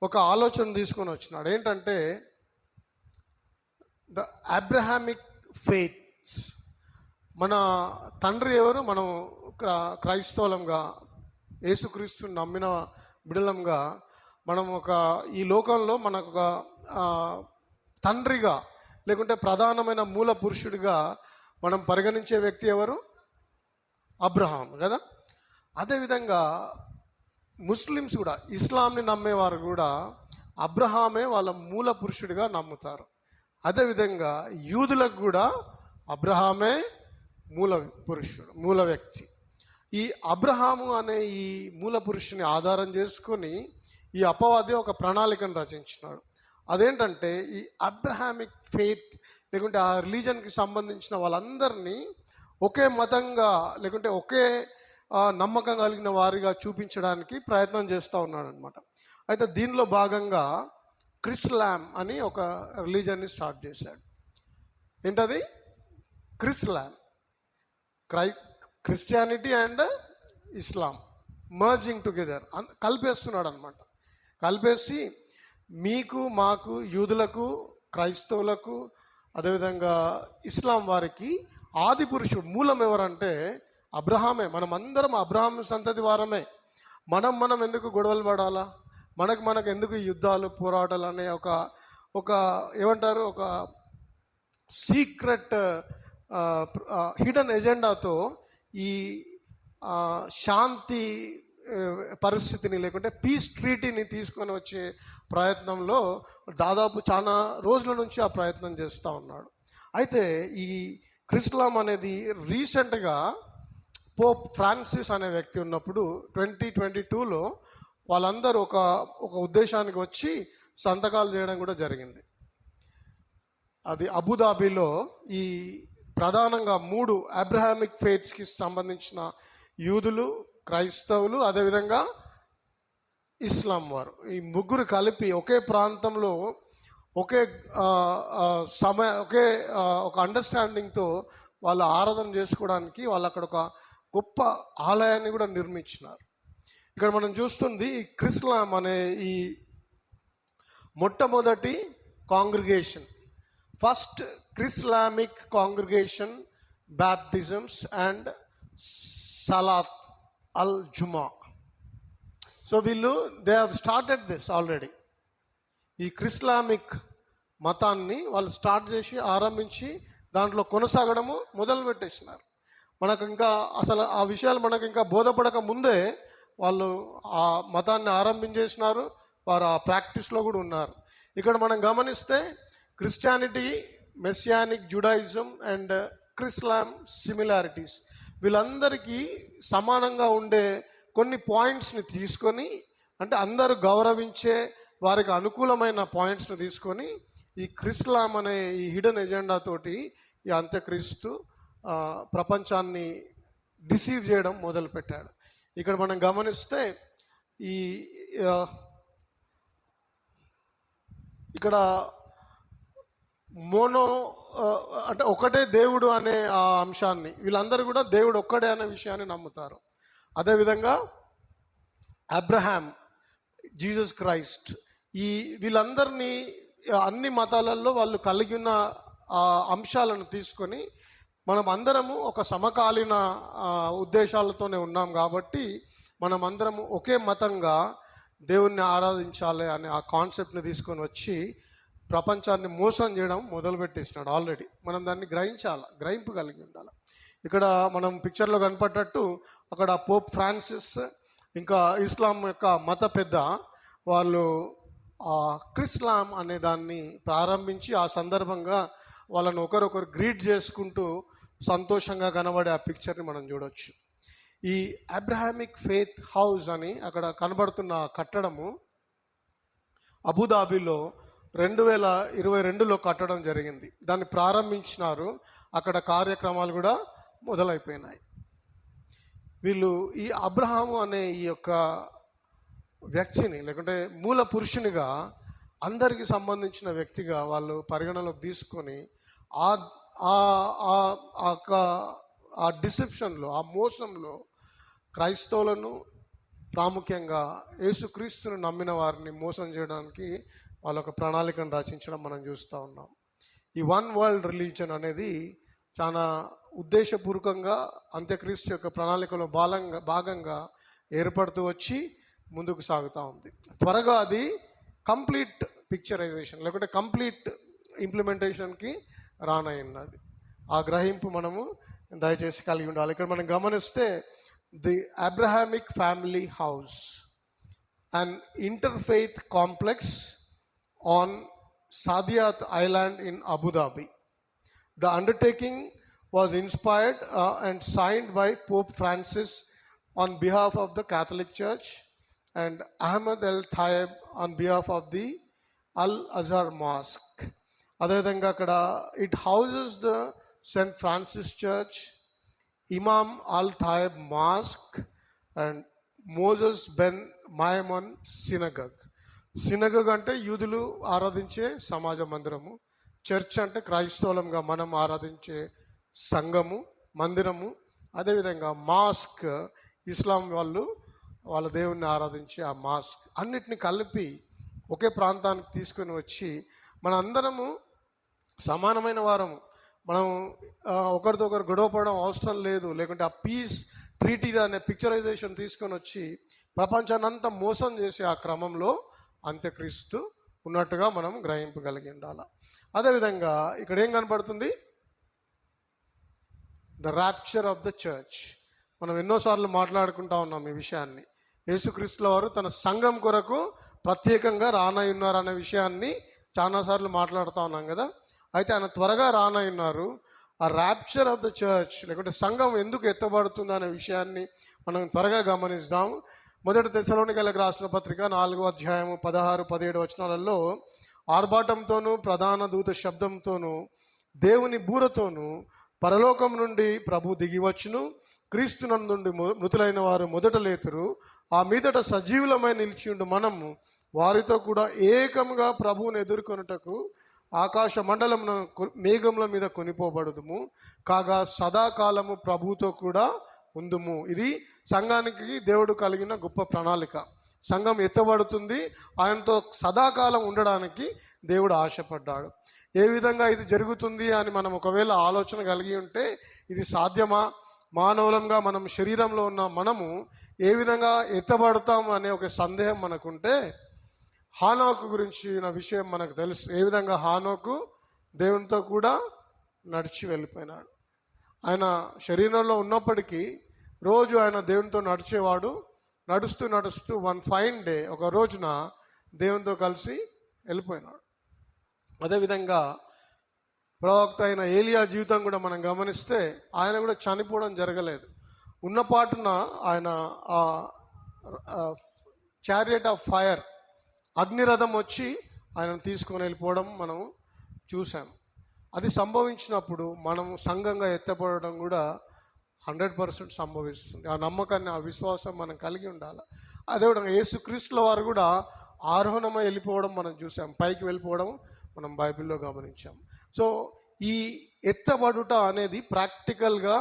ఒక ఆలోచన తీసుకొని వచ్చినాడు. ఏంటంటే ద అబ్రహామిక్ ఫెయిత్స్. మన తండ్రి ఎవరు? మనం క్రైస్తవులంగా యేసుక్రీస్తుని నమ్మిన బిడలంగా మనం ఈ లోకంలో మనకు ఒక తండ్రిగా లేకుంటే ప్రధానమైన మూల పురుషుడిగా మనం పరిగణించే వ్యక్తి ఎవరు? అబ్రహాం కదా. అదేవిధంగా ముస్లిమ్స్ కూడా, ఇస్లాంని నమ్మేవారు కూడా అబ్రహామే వాళ్ళ మూల పురుషుడిగా నమ్ముతారు. అదేవిధంగా యూదులకు కూడా అబ్రహామే మూల పురుషుడు, మూల వ్యక్తి. ఈ అబ్రహాము అనే ఈ మూల పురుషుని ఆధారం చేసుకొని ఈ అపవాది ఒక ప్రణాళికను రచించినాడు. అదేంటంటే ఈ అబ్రహామిక్ ఫెయిత్ లేకుంటే ఆ రిలీజన్కి సంబంధించిన వాళ్ళందరినీ ఒకే మతంగా లేకుంటే ఒకే నమ్మకం కలిగిన వారిగా చూపించడానికి ప్రయత్నం చేస్తూ ఉన్నాడు అనమాట. అయితే దీనిలో భాగంగా క్రిస్లామ్ అని ఒక రిలీజన్ని స్టార్ట్ చేశాడు. ఏంటది? Chrislam. Christianity and Islam merging together కలిపేస్తున్నాడు అనమాట. కలిపేసి మీకు, మాకు, యూదులకు, క్రైస్తవులకు, అదేవిధంగా ఇస్లాం వారికి ఆది పురుషుడు మూలం ఎవరంటే అబ్రహామే. మనమందరం అబ్రహాం సంతతి వారమే. మనం ఎందుకు గొడవలు పడాలా? మనకు ఎందుకు ఈ యుద్ధాలు పోరాటాలు అనే ఒక ఏమంటారు, ఒక సీక్రెట్ హిడెన్ ఎజెండాతో ఈ శాంతి పరిస్థితిని లేకుంటే పీస్ ట్రీటీని తీసుకొని వచ్చే ప్రయత్నంలో దాదాపు చాలా రోజుల నుంచి ఆ ప్రయత్నం చేస్తూ ఉన్నాడు. అయితే ఈ క్రిస్లాం అనేది రీసెంట్గా పోప్ ఫ్రాన్సిస్ అనే వ్యక్తి ఉన్నప్పుడు 2022లో వాళ్ళందరూ ఒక ఉద్దేశానికి వచ్చి సంతకాలు చేయడం కూడా జరిగింది. అది అబుదాబిలో ఈ ప్రధానంగా 3 అబ్రహామిక్ ఫెయిత్స్కి సంబంధించిన యూదులు, క్రైస్తవులు, అదేవిధంగా ఇస్లాం వారు, ఈ ముగ్గురు కలిపి ఒకే ప్రాంతంలో ఒకే ఒక అండర్స్టాండింగ్తో వాళ్ళు ఆరాధన చేసుకోవడానికి వాళ్ళు అక్కడ ఒక గొప్ప ఆలయాన్ని కూడా నిర్మించినారు. ఇక్కడ మనం చూస్తుంది ఈ క్రిస్లాం అనే ఈ మొట్టమొదటి congregation, first Chrislamic congregation baptisms and సలాత్ అల్ జుమా. సో వీళ్ళు they have started this already. ఈ క్రిస్లామిక్ మతాన్ని వాళ్ళు స్టార్ట్ చేసి ఆరంభించి దాంట్లో కొనసాగడము మొదలు పెట్టేసినారు. మనకు ఇంకా అసలు ఆ విషయాలు మనకు ఇంకా బోధపడక ముందే వాళ్ళు ఆ మతాన్ని ఆరంభించేసినారు. వారు ఆ ప్రాక్టీస్లో కూడా ఉన్నారు. ఇక్కడ మనం గమనిస్తే Christianity, Messianic Judaism and Chrislam similarities, వీళ్ళందరికీ సమానంగా ఉండే కొన్ని పాయింట్స్ని తీసుకొని, అంటే అందరూ గౌరవించే వారికి అనుకూలమైన పాయింట్స్ని తీసుకొని ఈ క్రిస్లాం అనే ఈ హిడెన్ ఎజెండా తోటి ఈ అంత్యక్రీస్తు ప్రపంచాన్ని డిసీవ్ చేయడం మొదలుపెట్టాడు. ఇక్కడ మనం గమనిస్తే ఈ ఇక్కడ అంటే ఒకటే దేవుడు అనే ఆ అంశాన్ని, వీళ్ళందరూ కూడా దేవుడు ఒక్కడే అనే విషయాన్ని నమ్ముతారు. అదేవిధంగా అబ్రహాం, జీసస్ క్రైస్ట్, ఈ వీళ్ళందరినీ అన్ని మతాలలో వాళ్ళు కలిగిన అంశాలను తీసుకొని మనం అందరము ఒక సమకాలీన ఉద్దేశాలతోనే ఉన్నాం కాబట్టి మనం అందరము ఒకే మతంగా దేవుణ్ణి ఆరాధించాలి అనే ఆ కాన్సెప్ట్ని తీసుకొని వచ్చి ప్రపంచాన్ని మోసం చేయడం మొదలుపెట్టేసినాడు ఆల్రెడీ. మనం దాన్ని గ్రహింపు కలిగి ఉండాలి. ఇక్కడ మనం పిక్చర్లో కనపడ్డట్టు అక్కడ పోప్ ఫ్రాన్సిస్ ఇంకా ఇస్లాం యొక్క మత పెద్ద వాళ్ళు క్రిస్లాం అనే దాన్ని ప్రారంభించి ఆ సందర్భంగా వాళ్ళను ఒకరొకరు గ్రీట్ చేసుకుంటూ సంతోషంగా కనబడే ఆ పిక్చర్ని మనం చూడవచ్చు. ఈ అబ్రహామిక్ ఫెయిత్ హౌస్ అని అక్కడ కనబడుతున్న కట్టడము అబుదాబిలో 2022లో కట్టడం జరిగింది. దాన్ని ప్రారంభించినారు. అక్కడ కార్యక్రమాలు కూడా మొదలైపోయినాయి. వీళ్ళు ఈ అబ్రహాము అనే ఈ యొక్క వ్యక్తిని లేకుంటే మూల పురుషునిగా అందరికి సంబంధించిన వ్యక్తిగా వాళ్ళు పరిగణలోకి తీసుకొని ఆ డిసెప్షన్లో, ఆ మోసంలో క్రైస్తవులను, ప్రాముఖ్యంగా యేసుక్రీస్తును నమ్మిన వారిని మోసం చేయడానికి వాళ్ళ ఒక ప్రణాళికను రచించడం మనం చూస్తూ ఉన్నాం. ఈ వన్ వరల్డ్ రిలీజన్ అనేది చాలా ఉద్దేశపూర్వకంగా అంత్యక్రీస్తు యొక్క ప్రణాళికలో భాగంగా ఏర్పడుతూ వచ్చి ముందుకు సాగుతూ ఉంది. త్వరగా అది కంప్లీట్ పిక్చరైజేషన్ లేకుంటే కంప్లీట్ ఇంప్లిమెంటేషన్కి రానయ్యున్నది. ఆ గ్రహింపు మనము దయచేసి కలిగి ఉండాలి. ఇక్కడ మనం గమనిస్తే the Abrahamic family house and interfaith complex on Saadiyat Island in Abu Dhabi. The undertaking was inspired and signed by Pope Francis on behalf of the Catholic Church and Ahmed Al Tayeb on behalf of the Al Azhar Mosque. Adavadanga akkada it houses the St. Francis Church, Imam Al Tayeb Mosque and Moses Ben Maimon Synagogue. Synagogue అంటే యూదులు ఆరాధించే సమాజ మందిరము, church అంటే క్రైస్తవులంగా మనం ఆరాధించే సంఘము, మందిరము, అదేవిధంగా మాస్క్ ఇస్లాం వాళ్ళు వాళ్ళ దేవుణ్ణి ఆరాధించే ఆ మాస్క్, అన్నిటిని కలిపి ఒకే ప్రాంతానికి తీసుకొని వచ్చి మన అందరము సమానమైన వారము, మనం ఒకరితో ఒకరు గొడవ పడడం అవసరం లేదు, లేకుంటే ఆ పీస్ ట్రీటీ అనే పిక్చరైజేషన్ తీసుకొని వచ్చి ప్రపంచాన్ని అంతా మోసం చేసే ఆ క్రమంలో అంత్యక్రీస్తు ఉన్నట్టుగా మనం గ్రహింపగలిగి ఉండాలి. అదేవిధంగా ఇక్కడ ఏం కనపడుతుంది? The rapture of the church. మనం ఎన్నోసార్లు మాట్లాడుకుంటా ఉన్నాం ఈ విషయాన్ని. యేసుక్రీస్తుల వారు తన సంఘం కొరకు ప్రత్యేకంగా రానయ్యున్నారు అనే విషయాన్ని చాలాసార్లు మాట్లాడుతూ ఉన్నాం కదా. అయితే ఆయన త్వరగా రానయ్యున్నారు. ఆ ర్యాప్చర్ ఆఫ్ ద చర్చ్ లేకుంటే సంఘం ఎందుకు ఎత్తబడుతుంది అనే విషయాన్ని మనం త్వరగా గమనిస్తాం. మొదటి తెస్సలోనికైలకు రాసిన పత్రిక 4వ అధ్యాయము 16-17 వచనాలలో ఆర్భాటంతోనూ ప్రధాన దూత శబ్దంతోనూ దేవుని బూరతోనూ పరలోకం నుండి ప్రభు దిగివచ్చును, క్రీస్తునందుండి మృతులైన వారు మొదట లేతురు, ఆ మీదట సజీవులమై నిలిచియుండు మనము వారితో కూడా ఏకముగా ప్రభువును ఎదుర్కొనుటకు ఆకాశ మండలమున మేఘముల మీద కొనిపోబడుదుము, కాగా సదాకాలము ప్రభువుతో కూడా ఉందుము. ఇది సంఘానికి దేవుడు కలిగిన గొప్ప ప్రణాళిక. సంఘం ఎత్తబడుతుంది, ఆయనతో సదాకాలం ఉండడానికి దేవుడు ఆశపడ్డాడు. ఏ విధంగా ఇది జరుగుతుంది అని మనం ఒకవేళ ఆలోచన కలిగి ఉంటే ఇది సాధ్యమా? మానవులంగా మనం శరీరంలో ఉన్న మనము ఏ విధంగా ఎత్తబడతాం అనే ఒక సందేహం మనకుంటే, హానోకు గురించిన విషయం మనకు తెలుసు. ఏ విధంగా హానోకు దేవునితో కూడా నడిచి వెళ్ళిపోయినాడు. ఆయన శరీరంలో ఉన్నప్పటికీ రోజు ఆయన దేవునితో నడిచేవాడు. నడుస్తూ నడుస్తూ వన్ ఫైన్ డే ఒక రోజున దేవునితో కలిసి వెళ్ళిపోయినాడు. అదేవిధంగా ప్రవక్త అయిన ఏలియా జీవితం కూడా మనం గమనిస్తే ఆయన కూడా చనిపోవడం జరగలేదు. ఉన్నపాటున ఆయన చారియట్ ఆఫ్ ఫైర్, అగ్నిరథం వచ్చి ఆయనను తీసుకొని వెళ్ళిపోవడం మనం చూసాం. అది సంభవించినప్పుడు మనం సంఘంగా ఎత్తపడడం కూడా 100% సంభవిస్తుంది. ఆ నమ్మకాన్ని, ఆ విశ్వాసం మనం కలిగి ఉండాలి. అదేవిధంగా యేసుక్రీస్తుల వారు కూడా ఆరోహణమై వెళ్ళిపోవడం మనం చూసాం, పైకి వెళ్ళిపోవడం మనం బైబిల్లో గమనించాం. సో ఈ ఎత్తబడుట అనేది ప్రాక్టికల్గా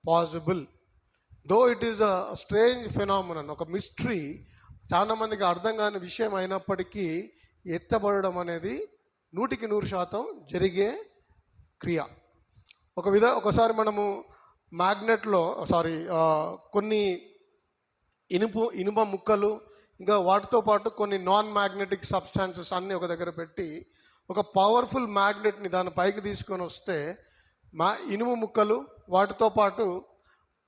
possible. Though it is a strange phenomenon, ఒక మిస్టరీ, చాలామందికి అర్థం కాని విషయం అయినప్పటికీ ఎత్తబడడం అనేది 100% జరిగే క్రియ. ఒకసారి మనము మ్యాగ్నెట్లో కొన్ని ఇనుప ముక్కలు ఇంకా వాటితో పాటు కొన్ని నాన్ మ్యాగ్నెటిక్ సబ్స్టాన్సెస్ అన్నీ ఒక దగ్గర పెట్టి ఒక పవర్ఫుల్ మ్యాగ్నెట్ని దాని పైకి తీసుకొని వస్తే ఇనుము ముక్కలు వాటితో పాటు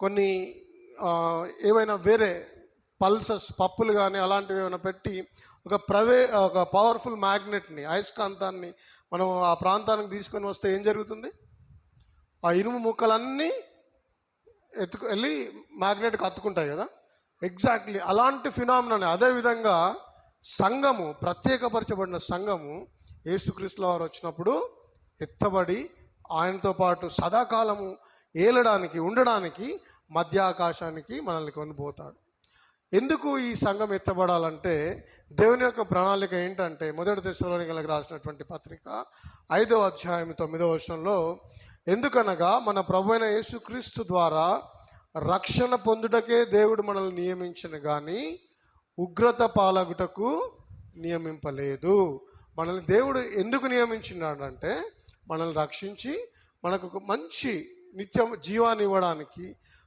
కొన్ని ఏవైనా వేరే పల్సస్, పప్పులు కానీ అలాంటివి ఏమైనా పెట్టి ఒక పవర్ఫుల్ మ్యాగ్నెట్ని, అయస్కాంతాన్ని మనం ఆ ప్రాంతానికి తీసుకొని వస్తే ఏం జరుగుతుంది? ఆ ఇనుము ముక్కలన్నీ వెళ్ళి మ్యాగ్నెట్కి అతుకుంటాయి కదా. ఎగ్జాక్ట్లీ అలాంటి ఫినామినా. అదేవిధంగా సంఘము, ప్రత్యేకపరచబడిన సంఘము యేసుక్రీస్తుల వారు వచ్చినప్పుడు ఎత్తబడి ఆయనతో పాటు సదాకాలము ఏలడానికి, ఉండడానికి మధ్య ఆకాశానికి మనల్ని కొనిపోతాడు. ఎందుకు ఈ సంఘం ఎత్తబడాలంటే దేవుని యొక్క ప్రణాళిక ఏంటంటే, మొదటి తెస్సలోనికైలకు రాసినటువంటి పత్రిక 5వ అధ్యాయం 9వ వచనంలో, ఎందుకనగా మన ప్రభువైన యేసుక్రీస్తు ద్వారా రక్షణ పొందుటకే దేవుడు మనల్ని నియమించిన కానీ ఉగ్రత పాలగుటకు నియమింపలేదు. మనల్ని దేవుడు ఎందుకు నియమించినాడంటే మనల్ని రక్షించి మనకు ఒక మంచి నిత్య జీవాన్ని ఇవ్వడానికి,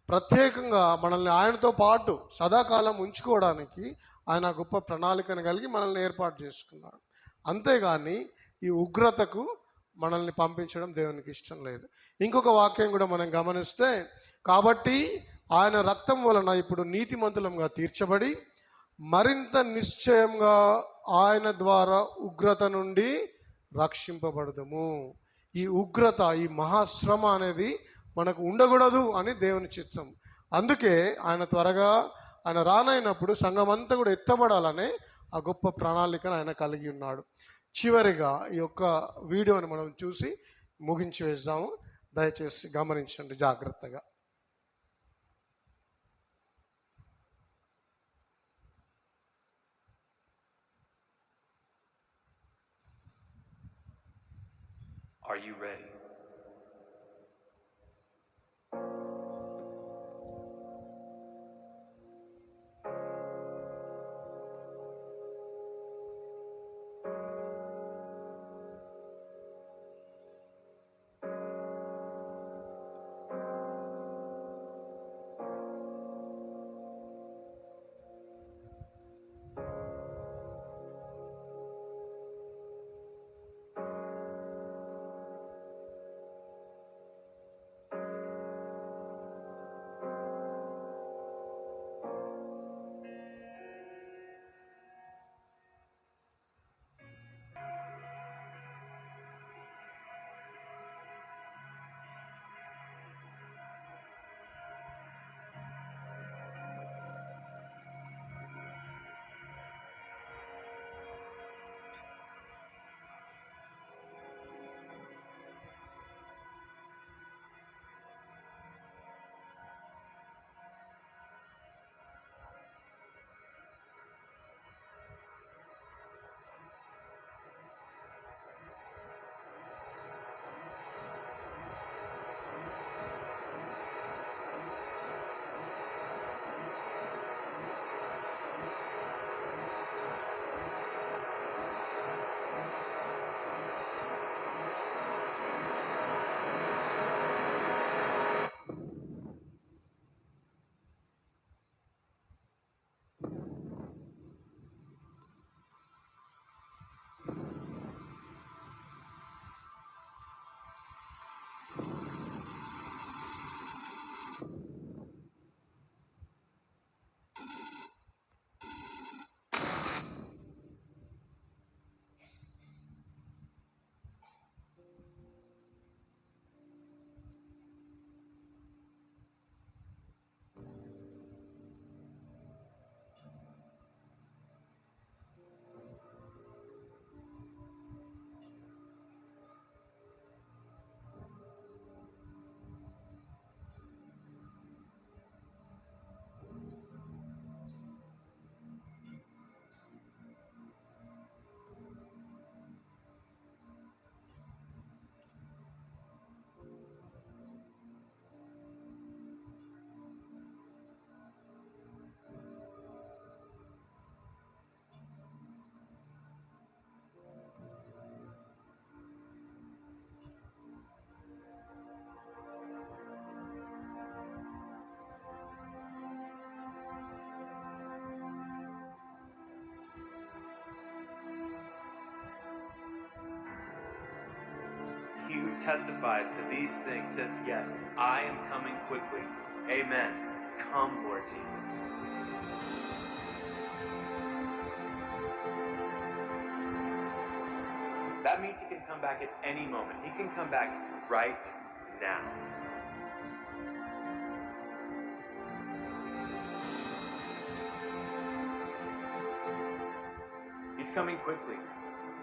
ప్రత్యేకంగా మనల్ని ఆయనతో పాటు సదాకాలం ఉంచుకోవడానికి ఆయన గొప్ప ప్రణాళికను కలిగి మనల్ని ఏర్పాటు చేసుకున్నాడు. అంతేగాని ఈ ఉగ్రతకు మనల్ని పంపించడం దేవునికి ఇష్టం లేదు. ఇంకొక వాక్యం కూడా మనం గమనిస్తే, కాబట్టి ఆయన రక్తం వలన ఇప్పుడు నీతిమంతులంగా తీర్చబడి మరింత నిశ్చయంగా ఆయన ద్వారా ఉగ్రత నుండి రక్షింపబడదుము. ఈ ఉగ్రత, ఈ మహాశ్రమ అనేది మనకు ఉండకూడదు అని దేవుని చిత్తం. అందుకే ఆయన త్వరగా ఆయన రానైనప్పుడు సంఘం అంతా కూడా ఎత్తబడాలనే ఆ గొప్ప ప్రణాళికను ఆయన కలిగి ఉన్నాడు. చివరిగా ఈ యొక్క వీడియోని మనం చూసి ముగించి వేద్దాము. దయచేసి గమనించండి జాగ్రత్తగా. Are you ready? testifies to these things says, yes, I am coming quickly. Amen. Come, Lord Jesus. That means he can come back at any moment. He can come back right now. He's coming quickly.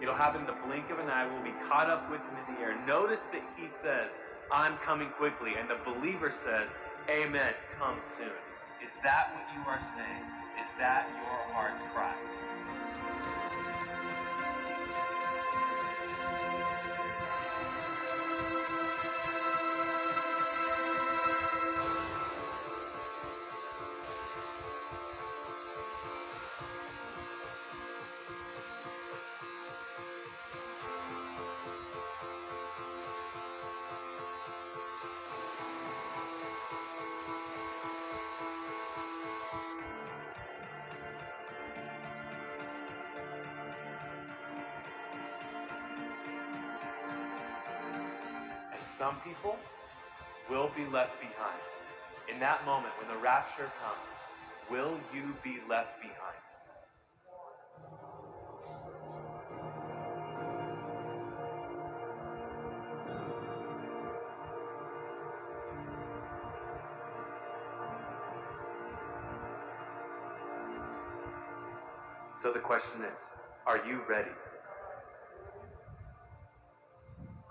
It'll happen in the blink of an eye. We'll be caught up with him in the air. Notice that he says, I'm coming quickly. And the believer says, Amen, come soon. Is that what you are saying? Is that your heart's cry? Some people will be left behind. In that moment, when the rapture comes, will you be left behind? So the question is, are you ready?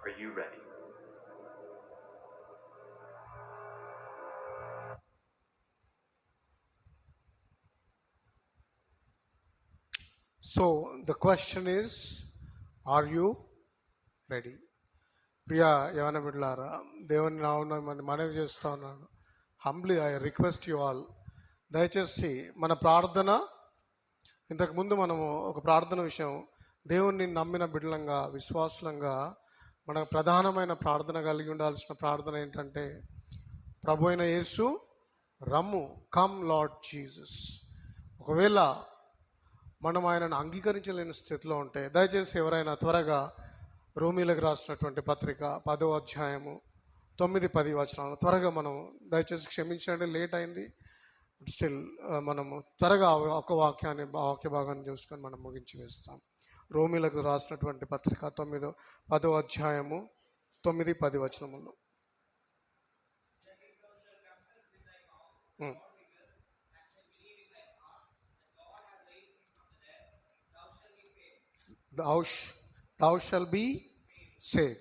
Are you ready? So the question is, are you ready? Priya యవన బిడ్డలారా, దేవుని నామమున మనవి చేస్తా ఉన్నాను. Humbly I request you all, దయచేసి మన ప్రార్థన, ఇంతకుముందు మనము ఒక ప్రార్థన విషయం, దేవుణ్ణి నమ్మిన బిడ్డలంగా విశ్వాసులంగా మనకు ప్రధానమైన ప్రార్థన కలిగి ఉండాల్సిన ప్రార్థన ఏంటంటే, ప్రభు అయిన యేసు రమ్ము, కమ్ లార్డ్ జీసస్. ఒకవేళ మనం ఆయనను అంగీకరించలేని స్థితిలో ఉంటే దయచేసి ఎవరైనా త్వరగా రోమీలకు రాసినటువంటి పత్రిక 10వ అధ్యాయము 9-10 వచనాలు త్వరగా మనం దయచేసి క్షమించండి, లేట్ అయింది. స్టిల్ మనము త్వరగా ఒక వాక్య భాగాన్ని చూసుకొని మనం ముగించి వేస్తాం. రోమీలకు రాసినటువంటి పత్రిక 10వ అధ్యాయము 9-10 వచనములు. Thou shall be saved.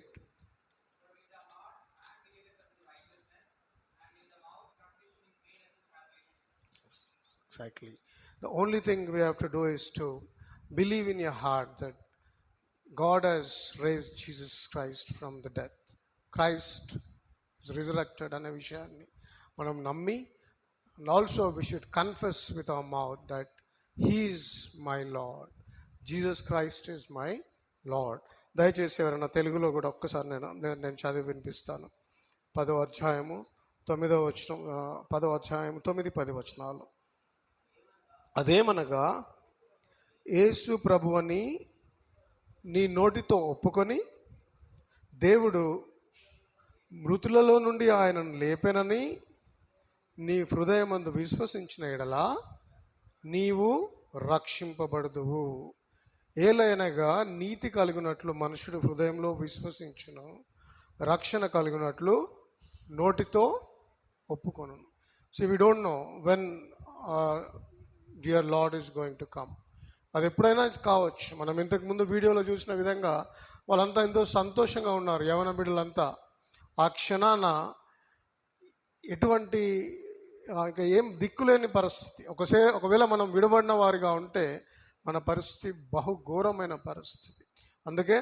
Exactly. The only thing we have to do is to believe in your heart that God has raised Jesus Christ from the death. Christ is resurrected అనే విషయాన్ని మనం నమ్మి, and also we should confess with our mouth that He is my Lord. Jesus Christ is my lord. దయచేసి ఎవరైనా తెలుగులో కూడా ఒక్కసారి నేను చదివి వినిపిస్తాను. 10వ అధ్యాయము 9వ వచనం, 10వ అధ్యాయం 9-10 వచనాలు. అదేమనగా, యేసు ప్రభువని నీ నోటితో ఒప్పుకొని దేవుడు మృతులలో నుండి ఆయనను లేపెనని నీ హృదయమందు విశ్వసించిన ఎడల నీవు రక్షింపబడుదువు. ఏలయనగా నీతి కలిగినట్లు మనుషుడు హృదయంలో విశ్వసించును, రక్షణ కలిగినట్లు నోటితో ఒప్పుకొను. So we don't know when dear Lord is going to come. అది ఎప్పుడైనా కావచ్చు. మనం ఇంతకుముందు వీడియోలో చూసిన విధంగా వాళ్ళంతా ఎంతో సంతోషంగా ఉన్నారు, యవన బిడ్డలంతా. ఆ క్షణాన ఎటువంటి ఇంకా ఏం దిక్కులేని పరిస్థితి. ఒకవేళ మనం విడబడిన వారిగా ఉంటే మన పరిస్థితి బహుఘోరమైన పరిస్థితి. అందుకే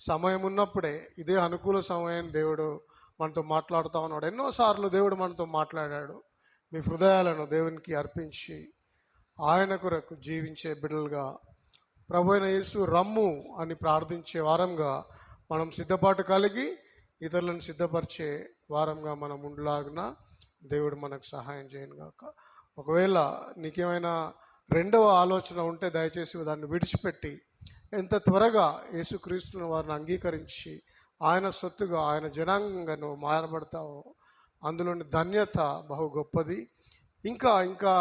సమయం ఉన్నప్పుడే, ఇదే అనుకూల సమయం దేవుడు మనతో మాట్లాడుతూ ఉన్నాడు. ఎన్నోసార్లు దేవుడు మనతో మాట్లాడాడు. మీ హృదయాలను దేవునికి అర్పించి ఆయన కొరకు జీవించే బిడ్డలుగా, ప్రభు అయిన యేసు రమ్ము అని ప్రార్థించే వారంగా మనం సిద్ధపాటు కలిగి ఇతరులను సిద్ధపరిచే వారంగా మనం ఉండలాగిన దేవుడు మనకు సహాయం చేయను గాక. ఒకవేళ నీకేమైనా రెండవ ఆలోచన ఉంటే దయచేసి దాన్ని విడిచిపెట్టి ఎంత త్వరగా యేసుక్రీస్తుని వారిని అంగీకరించి ఆయన సొత్తుగా ఆయన జనాంగంగా నువ్వు మారబడతావో అందులోని ధన్యత బహు గొప్పది. ఇంకా ఇంకా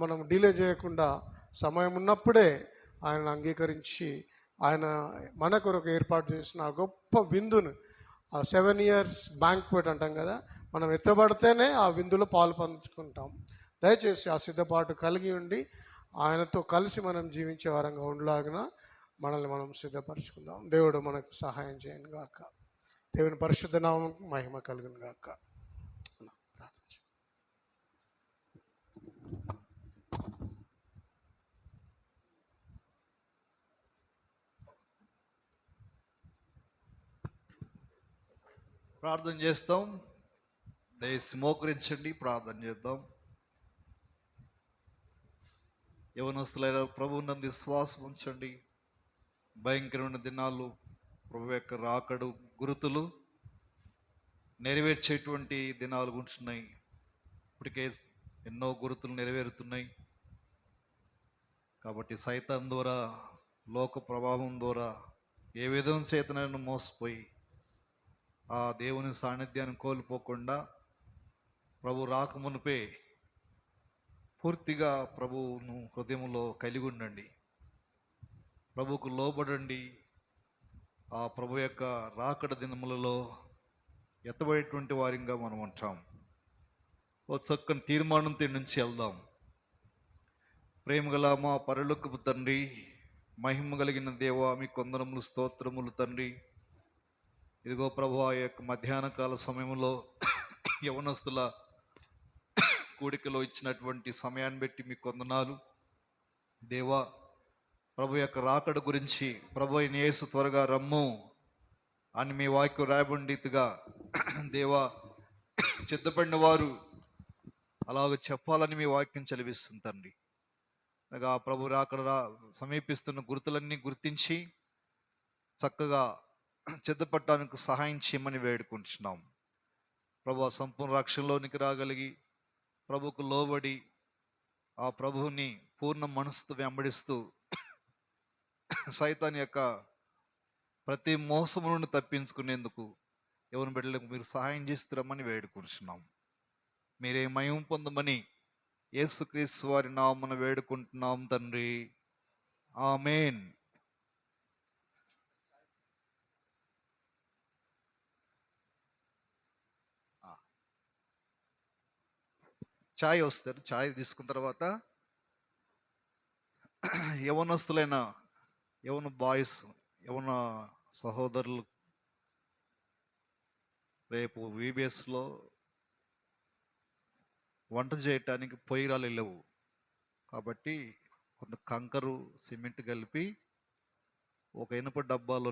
మనం డిలే చేయకుండా సమయం ఉన్నప్పుడే ఆయనను అంగీకరించి ఆయన మన కొరకు ఏర్పాటు చేసిన ఆ గొప్ప విందును, ఆ 7 years బ్యాంక్వెట్ అంటాం కదా, మనం ఎత్తబడితేనే ఆ విందులో పాలు పంచుకుంటాం. దయచేసి ఆ సిద్ధపాటు కలిగి ఉండి ఆయనతో కలిసి మనం జీవించే వారంగా ఉండలాగిన మనల్ని మనం సిద్ధపరచుకుందాం. దేవుడు మనకు సహాయం చేయను గాక. దేవుని పరిశుద్ధ నామం మహిమ కలుగును గాక. ప్రార్థన చేస్తాం. దయచేసి మోకరించండి, ప్రార్థన చేద్దాం. యవనస్తులైన ప్రభువు నందు విశ్వాసం ఉంచండి. భయంకరమైన దినాలు, ప్రభు యొక్క రాకడు గురుతులు నెరవేర్చేటువంటి దినాలు ఉంటున్నాయి. ఇప్పటికే ఎన్నో గురుతులు నెరవేరుతున్నాయి. కాబట్టి సైతాన్ ద్వారా, లోక ప్రభావం ద్వారా ఏ విధం చేతనైనా మోసపోయి ఆ దేవుని సాన్నిధ్యాన్ని కోల్పోకుండా ప్రభు రాకమునిపే పూర్తిగా ప్రభువును హృదయంలో కలిగి ఉండండి. ప్రభువుకు లోబడండి. ఆ ప్రభు యొక్క రాకడ దినములలో ఎత్తబడేటువంటి వారిగా మనం ఉంటాం. ఓ చక్కని తీర్మానంతో నుంచి వెళ్దాం. ప్రేమగల మా పరలోకపు తండ్రి, మహిమ కలిగిన దేవా, మీ కొందరములు స్తోత్రములు తండ్రి. ఇదిగో ప్రభు, ఆ యొక్క మధ్యాహ్న కాల సమయంలో యవనస్తుల కూడికలో ఇచ్చినటువంటి సమయాన్ని బట్టి మీకు వందనాలు దేవా. ప్రభు యొక్క రాకడ గురించి, ప్రభు అయిన యేసు త్వరగా రమ్ము అని మీ వాక్యం రాయబడిగా దేవా, సిద్ధపడిన వారు అలాగ చెప్పాలని మీ వాక్యం చదివిస్తుంది తండ్రి. అనగా ప్రభు రాకడ సమీపిస్తున్న గుర్తులన్నీ గుర్తించి చక్కగా సిద్ధపడటానికి సహాయం చేయమని వేడుకుంటున్నాం. ప్రభు సంపూర్ణ రక్షణలోనికి రాగలిగి ప్రభుకు లోబడి ఆ ప్రభువుని పూర్ణ మనసుతో వెంబడిస్తూ సైతాన్ యొక్క ప్రతి మోసము నుండి తప్పించుకునేందుకు ఎవరి బిడ్డలకు మీరు సహాయం చేస్తారమని వేడుకుంటున్నాం. మీరే మహిమ పొందమని యేసుక్రీస్తు వారి నామమున వేడుకుంటున్నాం తండ్రి. ఆమేన్. ఛాయ్ వస్తారు. ఛాయ్ తీసుకున్న తర్వాత యవనస్తులైన యవన బాయ్స్, యవన సహోదరులు రేపు VBSలో వంట చేయటానికి పొయ్యిరాలు లేవు. కాబట్టి కొంత కంకరు, సిమెంట్ కలిపి ఒక ఇనుప డబ్బాలో